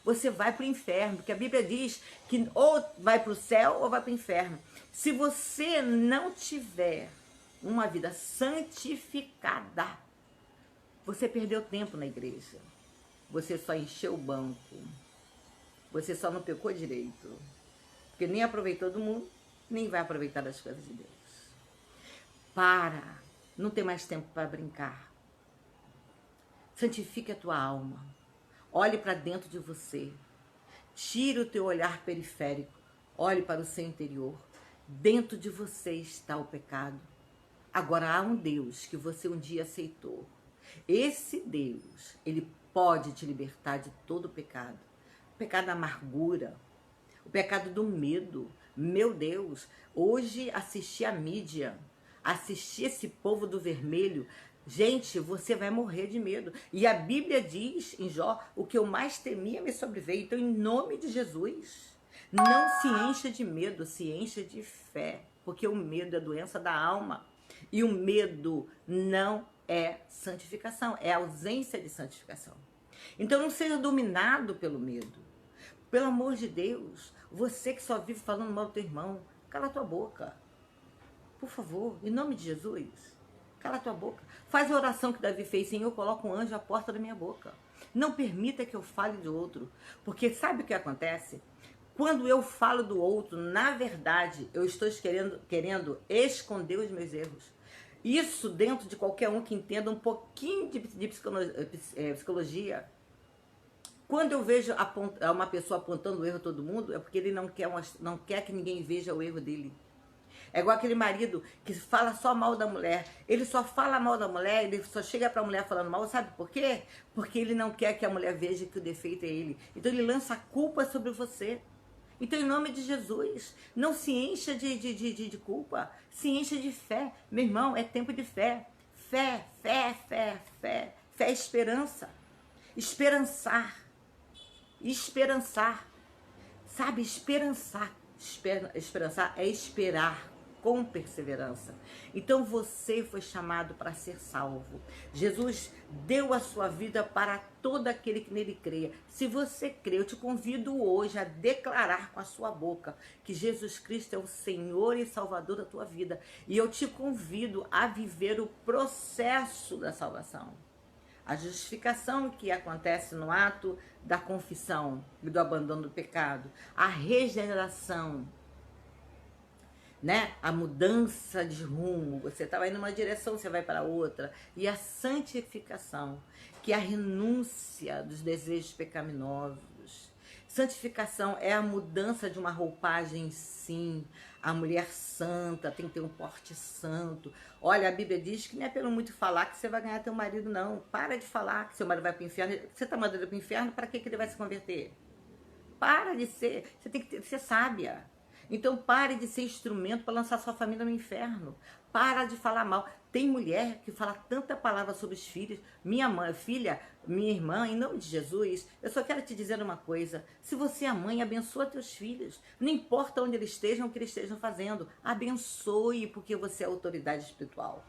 Você vai para o inferno, porque a Bíblia diz que ou vai para o céu ou vai para o inferno. Se você não tiver uma vida santificada, você perdeu tempo na igreja. Você só encheu o banco. Você só não pecou direito. Porque nem aproveitou do mundo, nem vai aproveitar das coisas de Deus. Para. Não tem mais tempo para brincar. Santifique a tua alma. Olhe para dentro de você. Tire o teu olhar periférico. Olhe para o seu interior. Dentro de você está o pecado. Agora há um Deus que você um dia aceitou. Esse Deus, ele pode te libertar de todo o pecado. O pecado da amargura, o pecado do medo. Meu Deus, hoje assisti a mídia, assisti esse povo do vermelho. Gente, você vai morrer de medo. E a Bíblia diz em Jó, o que eu mais temia me sobreveio. Então, em nome de Jesus, não se encha de medo, se encha de fé. Porque o medo é a doença da alma. E o medo não é santificação, é ausência de santificação. Então não seja dominado pelo medo. Pelo amor de Deus, você que só vive falando mal do teu irmão, cala tua boca. Por favor, em nome de Jesus, cala tua boca. Faz a oração que Davi fez, Senhor, coloca um anjo à porta da minha boca. Não permita que eu fale do outro, porque sabe o que acontece? Quando eu falo do outro, na verdade, eu estou querendo esconder os meus erros. Isso dentro de qualquer um que entenda um pouquinho de psicologia. Quando eu vejo uma pessoa apontando o erro a todo mundo, é porque ele não quer que ninguém veja o erro dele. É igual aquele marido que fala só mal da mulher. Ele só fala mal da mulher, ele só chega pra mulher falando mal, sabe por quê? Porque ele não quer que a mulher veja que o defeito é ele. Então ele lança a culpa sobre você. Então, em nome de Jesus, não se encha de culpa, se encha de fé. Meu irmão, é tempo de fé. Fé, fé, fé, fé. Fé é esperança. Esperançar. Esperançar. Sabe, esperançar. Esperançar é esperar com perseverança. Então você foi chamado para ser salvo. Jesus deu a sua vida para todo aquele que nele creia. Se você crê, eu te convido hoje a declarar com a sua boca que Jesus Cristo é o Senhor e Salvador da tua vida. E eu te convido a viver o processo da salvação. A justificação que acontece no ato da confissão e do abandono do pecado. A regeneração, né? A mudança de rumo, você estava indo numa direção, você vai para outra, e a santificação, que é a renúncia dos desejos pecaminosos. Santificação é a mudança de uma roupagem, sim. A mulher santa tem que ter um porte santo. Olha, a Bíblia diz que não é pelo muito falar que você vai ganhar teu marido, não. Para de falar que seu marido vai para o inferno. Você está mandando ele para o inferno, para que ele vai se converter? Para de ser, você tem que ser sábia. Então pare de ser instrumento para lançar sua família no inferno. Para de falar mal. Tem mulher que fala tanta palavra sobre os filhos. Minha mãe, filha, minha irmã, em nome de Jesus, eu só quero te dizer uma coisa. Se você é mãe, abençoa teus filhos. Não importa onde eles estejam, o que eles estejam fazendo. Abençoe, porque você é autoridade espiritual.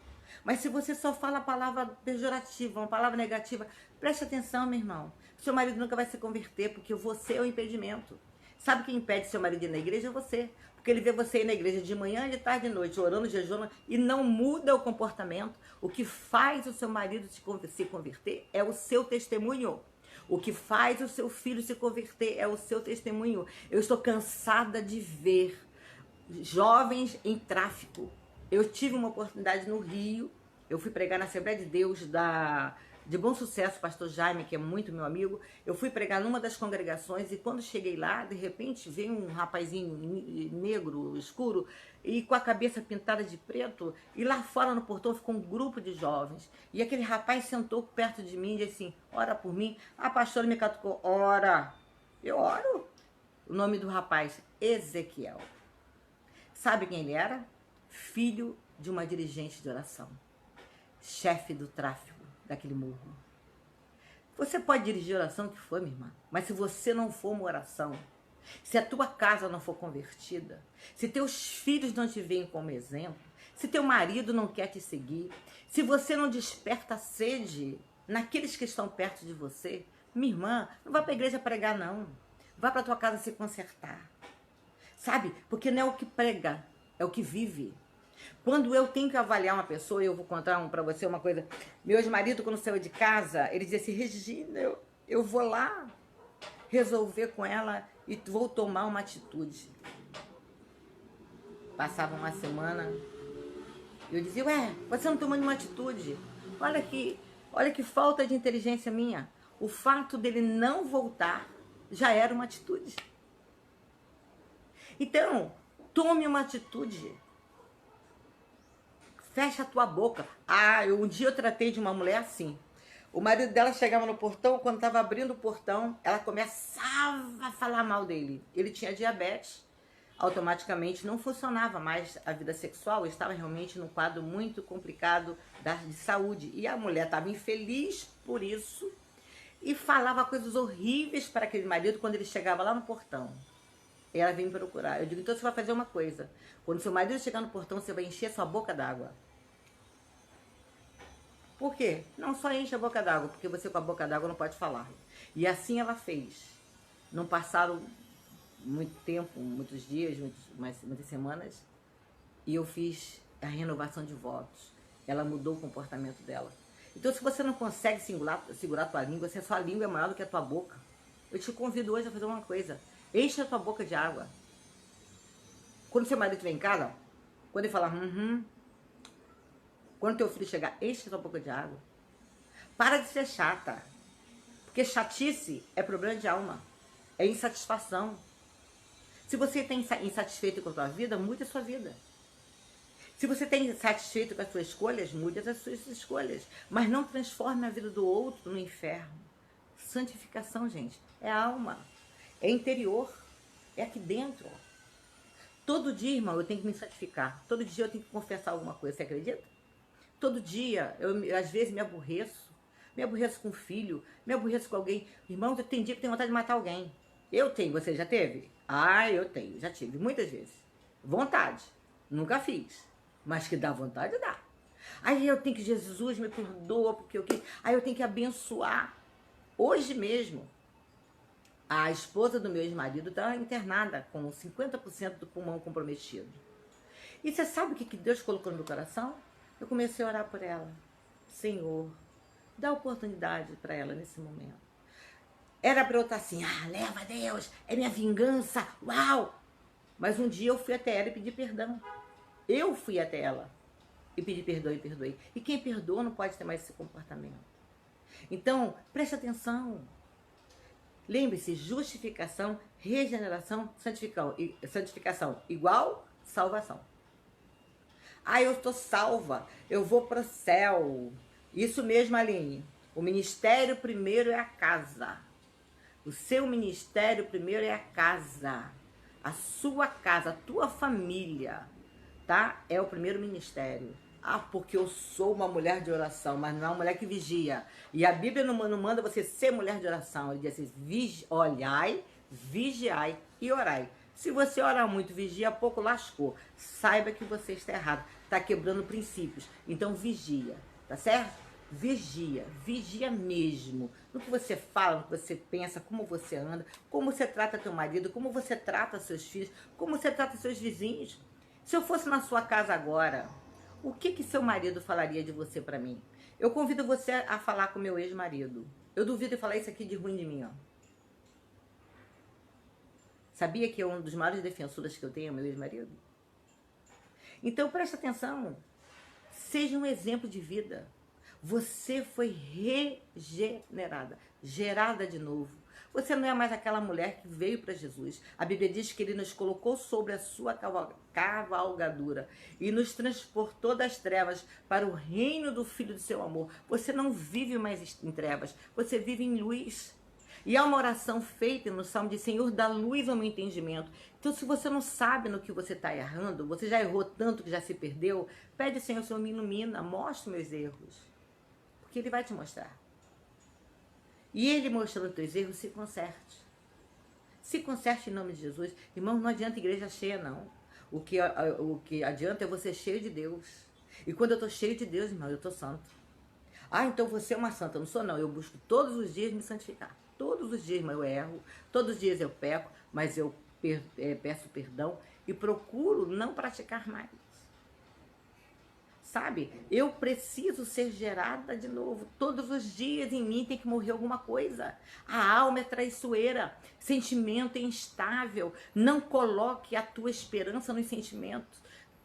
Mas se você só fala a palavra pejorativa, uma palavra negativa, preste atenção, meu irmão. Seu marido nunca vai se converter, porque você é o impedimento. Sabe quem impede seu marido de ir na igreja? É você. Porque ele vê você ir na igreja de manhã, de tarde, de noite, orando, jejuando, e não muda o comportamento. O que faz o seu marido se converter é o seu testemunho. O que faz o seu filho se converter é o seu testemunho. Eu estou cansada de ver jovens em tráfico. Eu tive uma oportunidade no Rio, eu fui pregar na Assembleia de Deus de Bom Sucesso, pastor Jaime, que é muito meu amigo. Eu fui pregar numa das congregações e quando cheguei lá, de repente veio um rapazinho negro, escuro, e com a cabeça pintada de preto, e lá fora no portão ficou um grupo de jovens. E aquele rapaz sentou perto de mim e disse assim, ora por mim. A pastora me catucou, ora. Eu oro. O nome do rapaz, Ezequiel. Sabe quem ele era? Filho de uma dirigente de oração. Chefe do tráfico daquele morro. Você pode dirigir a oração que for, minha irmã, mas se você não for uma oração, se a tua casa não for convertida, se teus filhos não te veem como exemplo, se teu marido não quer te seguir, se você não desperta sede naqueles que estão perto de você, minha irmã, não vá para a igreja pregar, não. Vá para a tua casa se consertar. Sabe? Porque não é o que prega, é o que vive. Quando eu tenho que avaliar uma pessoa, eu vou contar para você uma coisa. Meu ex-marido, quando saiu de casa, ele dizia assim, Regina, eu vou lá resolver com ela e vou tomar uma atitude. Passava uma semana, eu dizia, ué, você não tomou nenhuma atitude? Olha que falta de inteligência minha. O fato dele não voltar já era uma atitude. Então, tome uma atitude. Fecha a tua boca. Um dia eu tratei de uma mulher assim. O marido dela chegava no portão, quando estava abrindo o portão, ela começava a falar mal dele. Ele tinha diabetes, automaticamente não funcionava mais a vida sexual, estava realmente num quadro muito complicado de saúde. E a mulher estava infeliz por isso e falava coisas horríveis para aquele marido quando ele chegava lá no portão. E ela veio me procurar. Eu digo, então você vai fazer uma coisa. Quando seu marido chegar no portão, você vai encher sua boca d'água. Por quê? Não só enche a boca d'água, porque você com a boca d'água não pode falar. E assim ela fez. Não passaram muito tempo, muitos dias, muitas semanas, e eu fiz a renovação de votos. Ela mudou o comportamento dela. Então, se você não consegue segurar a tua língua, se a sua língua é maior do que a tua boca, eu te convido hoje a fazer uma coisa. Enche a tua boca de água. Quando seu marido estiver em casa, quando ele falar, quando teu filho chegar, enche a tua boca de água. Para de ser chata. Porque chatice é problema de alma. É insatisfação. Se você está insatisfeito com a tua vida, mude a sua vida. Se você está insatisfeito com as suas escolhas, mude as suas escolhas. Mas não transforme a vida do outro no inferno. Santificação, gente, é alma. É interior. É aqui dentro. Todo dia, irmão, eu tenho que me santificar. Todo dia eu tenho que confessar alguma coisa. Você acredita? Todo dia, eu às vezes me aborreço. Me aborreço com o filho. Me aborreço com alguém. Irmão, tem dia que eu tenho vontade de matar alguém. Eu tenho. Você já teve? Ah, eu tenho, já tive, muitas vezes. Vontade, nunca fiz. Mas que dá vontade, dá. Aí eu tenho que, Jesus me perdoa, porque eu quis. Aí eu tenho que abençoar. Hoje mesmo, a esposa do meu ex-marido está internada com 50% do pulmão comprometido. E você sabe o que Deus colocou no meu coração? Eu comecei a orar por ela. Senhor, dá oportunidade para ela nesse momento. Era para eu estar assim, leva a Deus, é minha vingança, uau! Mas um dia eu fui até ela e pedi perdão. Eu fui até ela e pedi perdão e perdoei. E quem perdoa não pode ter mais esse comportamento. Então, preste atenção. Lembre-se, justificação, regeneração, santificação igual salvação. Eu estou salva, eu vou para o céu. Isso mesmo, Aline. O ministério primeiro é a casa. O seu ministério primeiro é a casa. A sua casa, a tua família, tá? É o primeiro ministério. Porque eu sou uma mulher de oração, mas não é uma mulher que vigia. E a Bíblia não manda você ser mulher de oração. Ele diz assim, olhai, vigiai e orai. Se você orar muito, vigia, pouco lascou. Saiba que você está errado. Está quebrando princípios. Então vigia, tá certo? Vigia mesmo. No que você fala, no que você pensa, como você anda, como você trata teu marido, como você trata seus filhos, como você trata seus vizinhos. Se eu fosse na sua casa agora, o que seu marido falaria de você pra mim? Eu convido você a falar com meu ex-marido. Eu duvido de falar isso aqui de ruim de mim, ó. Sabia que é um dos maiores defensores que eu tenho, meu ex-marido? Então presta atenção. Seja um exemplo de vida. Você foi regenerada, gerada de novo. Você não é mais aquela mulher que veio para Jesus. A Bíblia diz que ele nos colocou sobre a sua cavalgadura e nos transportou das trevas para o reino do Filho do seu amor. Você não vive mais em trevas, você vive em luz. E há uma oração feita no Salmo de Senhor, dá luz ao meu entendimento. Então, se você não sabe no que você está errando, você já errou tanto que já se perdeu, pede, Senhor, me ilumina, mostre meus erros. Porque Ele vai te mostrar. E Ele mostrando os teus erros, se conserte. Se conserte em nome de Jesus. Irmão, não adianta igreja cheia, não. O que adianta é você cheio de Deus. E quando eu estou cheio de Deus, irmão, eu estou santo. Então você é uma santa. Eu não sou, não. Eu busco todos os dias me santificar. Todos os dias, irmão, eu erro. Todos os dias eu peco, mas eu peço perdão e procuro não praticar mais. Sabe? Eu preciso ser gerada de novo. Todos os dias em mim tem que morrer alguma coisa. A alma é traiçoeira. Sentimento é instável. Não coloque a tua esperança nos sentimentos.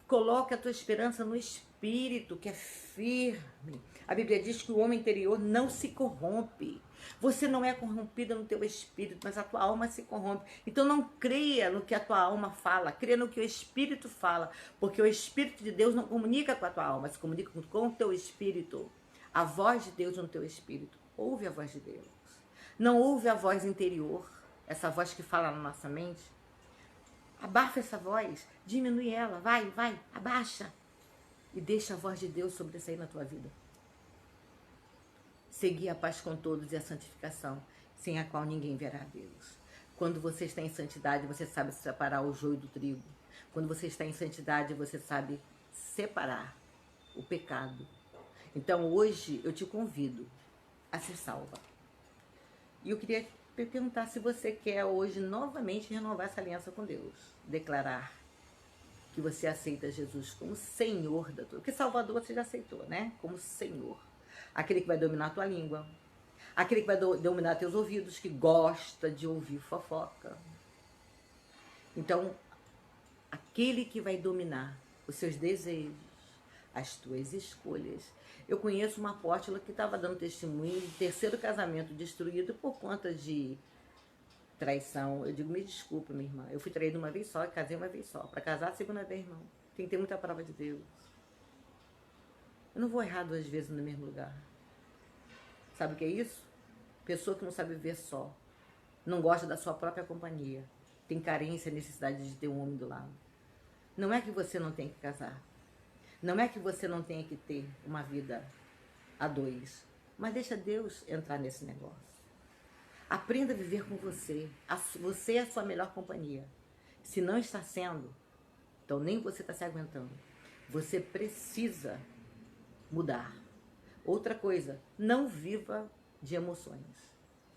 Coloque a tua esperança no espírito, que é firme. A Bíblia diz que o homem interior não se corrompe. Você não é corrompida no teu espírito, mas a tua alma se corrompe. Então não creia no que a tua alma fala, creia no que o espírito fala, porque o Espírito de Deus não comunica com a tua alma, se comunica com o teu espírito. A voz de Deus no teu espírito. Ouve a voz de Deus. Não ouve a voz interior, essa voz que fala na nossa mente. Abafa essa voz, diminui ela, vai, abaixa. E deixa a voz de Deus sobressair na tua vida. Seguir a paz com todos e a santificação, sem a qual ninguém verá a Deus. Quando você está em santidade, você sabe separar o joio do trigo. Quando você está em santidade, você sabe separar o pecado. Então hoje eu te convido a ser salva. E eu queria perguntar se você quer hoje novamente renovar essa aliança com Deus. Declarar que você aceita Jesus como Senhor da tua vida. Porque Salvador você já aceitou, né? Como Senhor. Aquele que vai dominar a tua língua. Aquele que vai dominar teus ouvidos, que gosta de ouvir fofoca. Então, aquele que vai dominar os seus desejos, as tuas escolhas. Eu conheço uma apóstola que estava dando testemunho de terceiro casamento destruído por conta de traição. Eu digo, me desculpa, minha irmã. Eu fui traída uma vez só e casei uma vez só. Para casar a segunda vez, irmão, tem que ter muita prova de Deus. Eu não vou errar 2 vezes no mesmo lugar. Sabe o que é isso? Pessoa que não sabe viver só. Não gosta da sua própria companhia. Tem carência e necessidade de ter um homem do lado. Não é que você não tem que casar. Não é que você não tenha que ter uma vida a 2. Mas deixa Deus entrar nesse negócio. Aprenda a viver com você. Você é a sua melhor companhia. Se não está sendo, então nem você está se aguentando. Você precisa mudar. Outra coisa, não viva de emoções.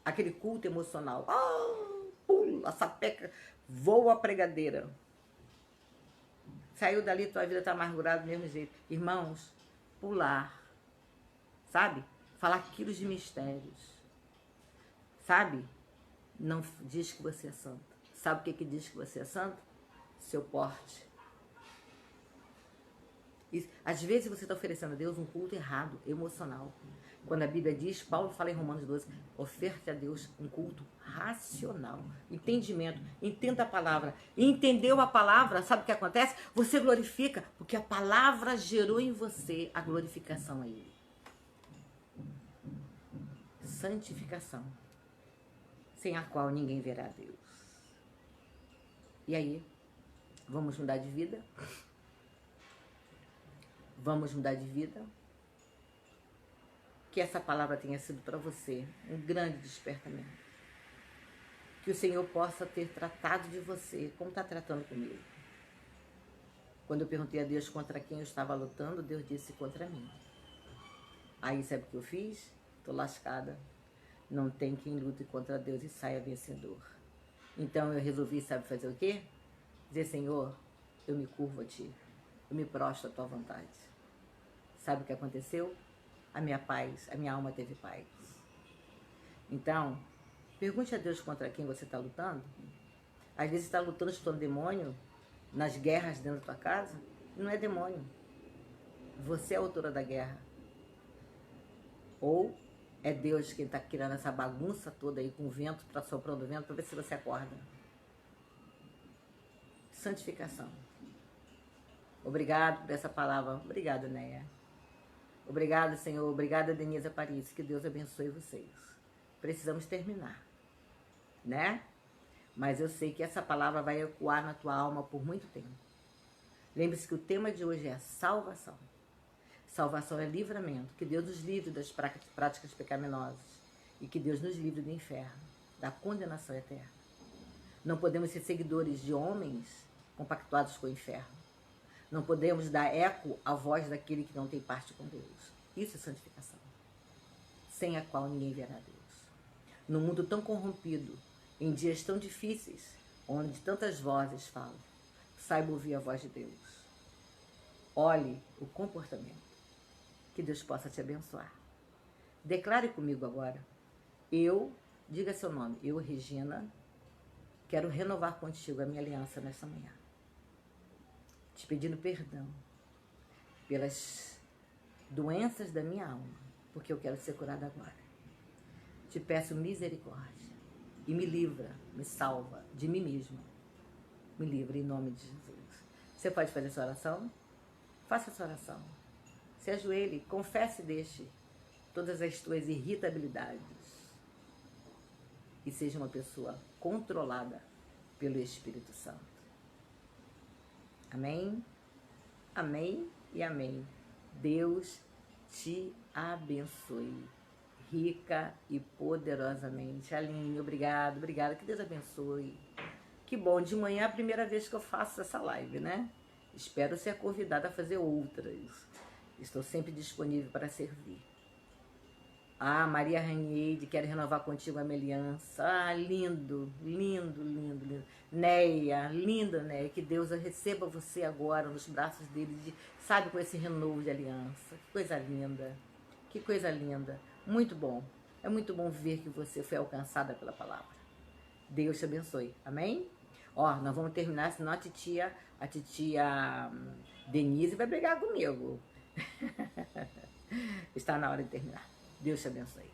Aquele culto emocional. Pula, sapeca, voa a pregadeira. Saiu dali, tua vida está amargurada do mesmo jeito. Irmãos, pular. Sabe? Falar quilos de mistérios. Sabe? Não diz que você é santo. Sabe o que diz que você é santo? Seu porte. E, às vezes você está oferecendo a Deus um culto errado, emocional. Quando a Bíblia diz, Paulo fala em Romanos 12, oferte a Deus um culto racional. Entendimento. Entenda a palavra. E entendeu a palavra, sabe o que acontece? Você glorifica, porque a palavra gerou em você a glorificação a Ele. Santificação. Sem a qual ninguém verá Deus. E aí? Vamos mudar de vida? Vamos mudar de vida? Que essa palavra tenha sido para você um grande despertamento. Que o Senhor possa ter tratado de você como está tratando comigo. Quando eu perguntei a Deus contra quem eu estava lutando, Deus disse contra mim. Aí sabe o que eu fiz? Estou lascada. Não tem quem lute contra Deus e saia vencedor. Então eu resolvi, sabe fazer o quê? Dizer, Senhor, eu me curvo a Ti. Eu me prostro à Tua vontade. Sabe o que aconteceu? A minha paz, a minha alma teve paz. Então, pergunte a Deus contra quem você está lutando. Às vezes você está lutando contra um demônio nas guerras dentro da tua casa. Não é demônio. Você é a autora da guerra. Ou é Deus quem está criando essa bagunça toda aí com o vento, soprando o vento, para ver se você acorda. Santificação. Obrigado por essa palavra. Obrigado, Néia. Obrigado, Senhor. Obrigada, Denise Paris. Que Deus abençoe vocês. Precisamos terminar, né? Mas eu sei que essa palavra vai ecoar na tua alma por muito tempo. Lembre-se que o tema de hoje é salvação. Salvação é livramento. Que Deus nos livre das práticas pecaminosas. E que Deus nos livre do inferno, da condenação eterna. Não podemos ser seguidores de homens compactuados com o inferno. Não podemos dar eco à voz daquele que não tem parte com Deus. Isso é santificação. Sem a qual ninguém verá Deus. Num mundo tão corrompido, em dias tão difíceis, onde tantas vozes falam, saiba ouvir a voz de Deus. Olhe o comportamento. Que Deus possa te abençoar. Declare comigo agora. Diga seu nome, eu, Regina, quero renovar contigo a minha aliança nesta manhã. Te pedindo perdão pelas doenças da minha alma, porque eu quero ser curada agora. Te peço misericórdia e me livra, me salva de mim mesma. Me livra em nome de Jesus. Você pode fazer essa oração? Faça essa oração. Se ajoelhe, confesse e deixe todas as tuas irritabilidades e seja uma pessoa controlada pelo Espírito Santo. Amém? Amém e amém. Deus te abençoe. Rica e poderosamente. Aline, obrigada. Que Deus abençoe. Que bom, de manhã é a primeira vez que eu faço essa live, né? Espero ser convidada a fazer outras. Estou sempre disponível para servir. Maria Ranieide, quero renovar contigo a minha aliança. Lindo. Néia, linda, Néia, que Deus receba você agora nos braços dele, sabe, com esse renovo de aliança. Que coisa linda. Muito bom. É muito bom ver que você foi alcançada pela palavra. Deus te abençoe. Amém? Nós vamos terminar, senão a titia Denise vai brigar comigo. Está na hora de terminar. Deus te abençoe.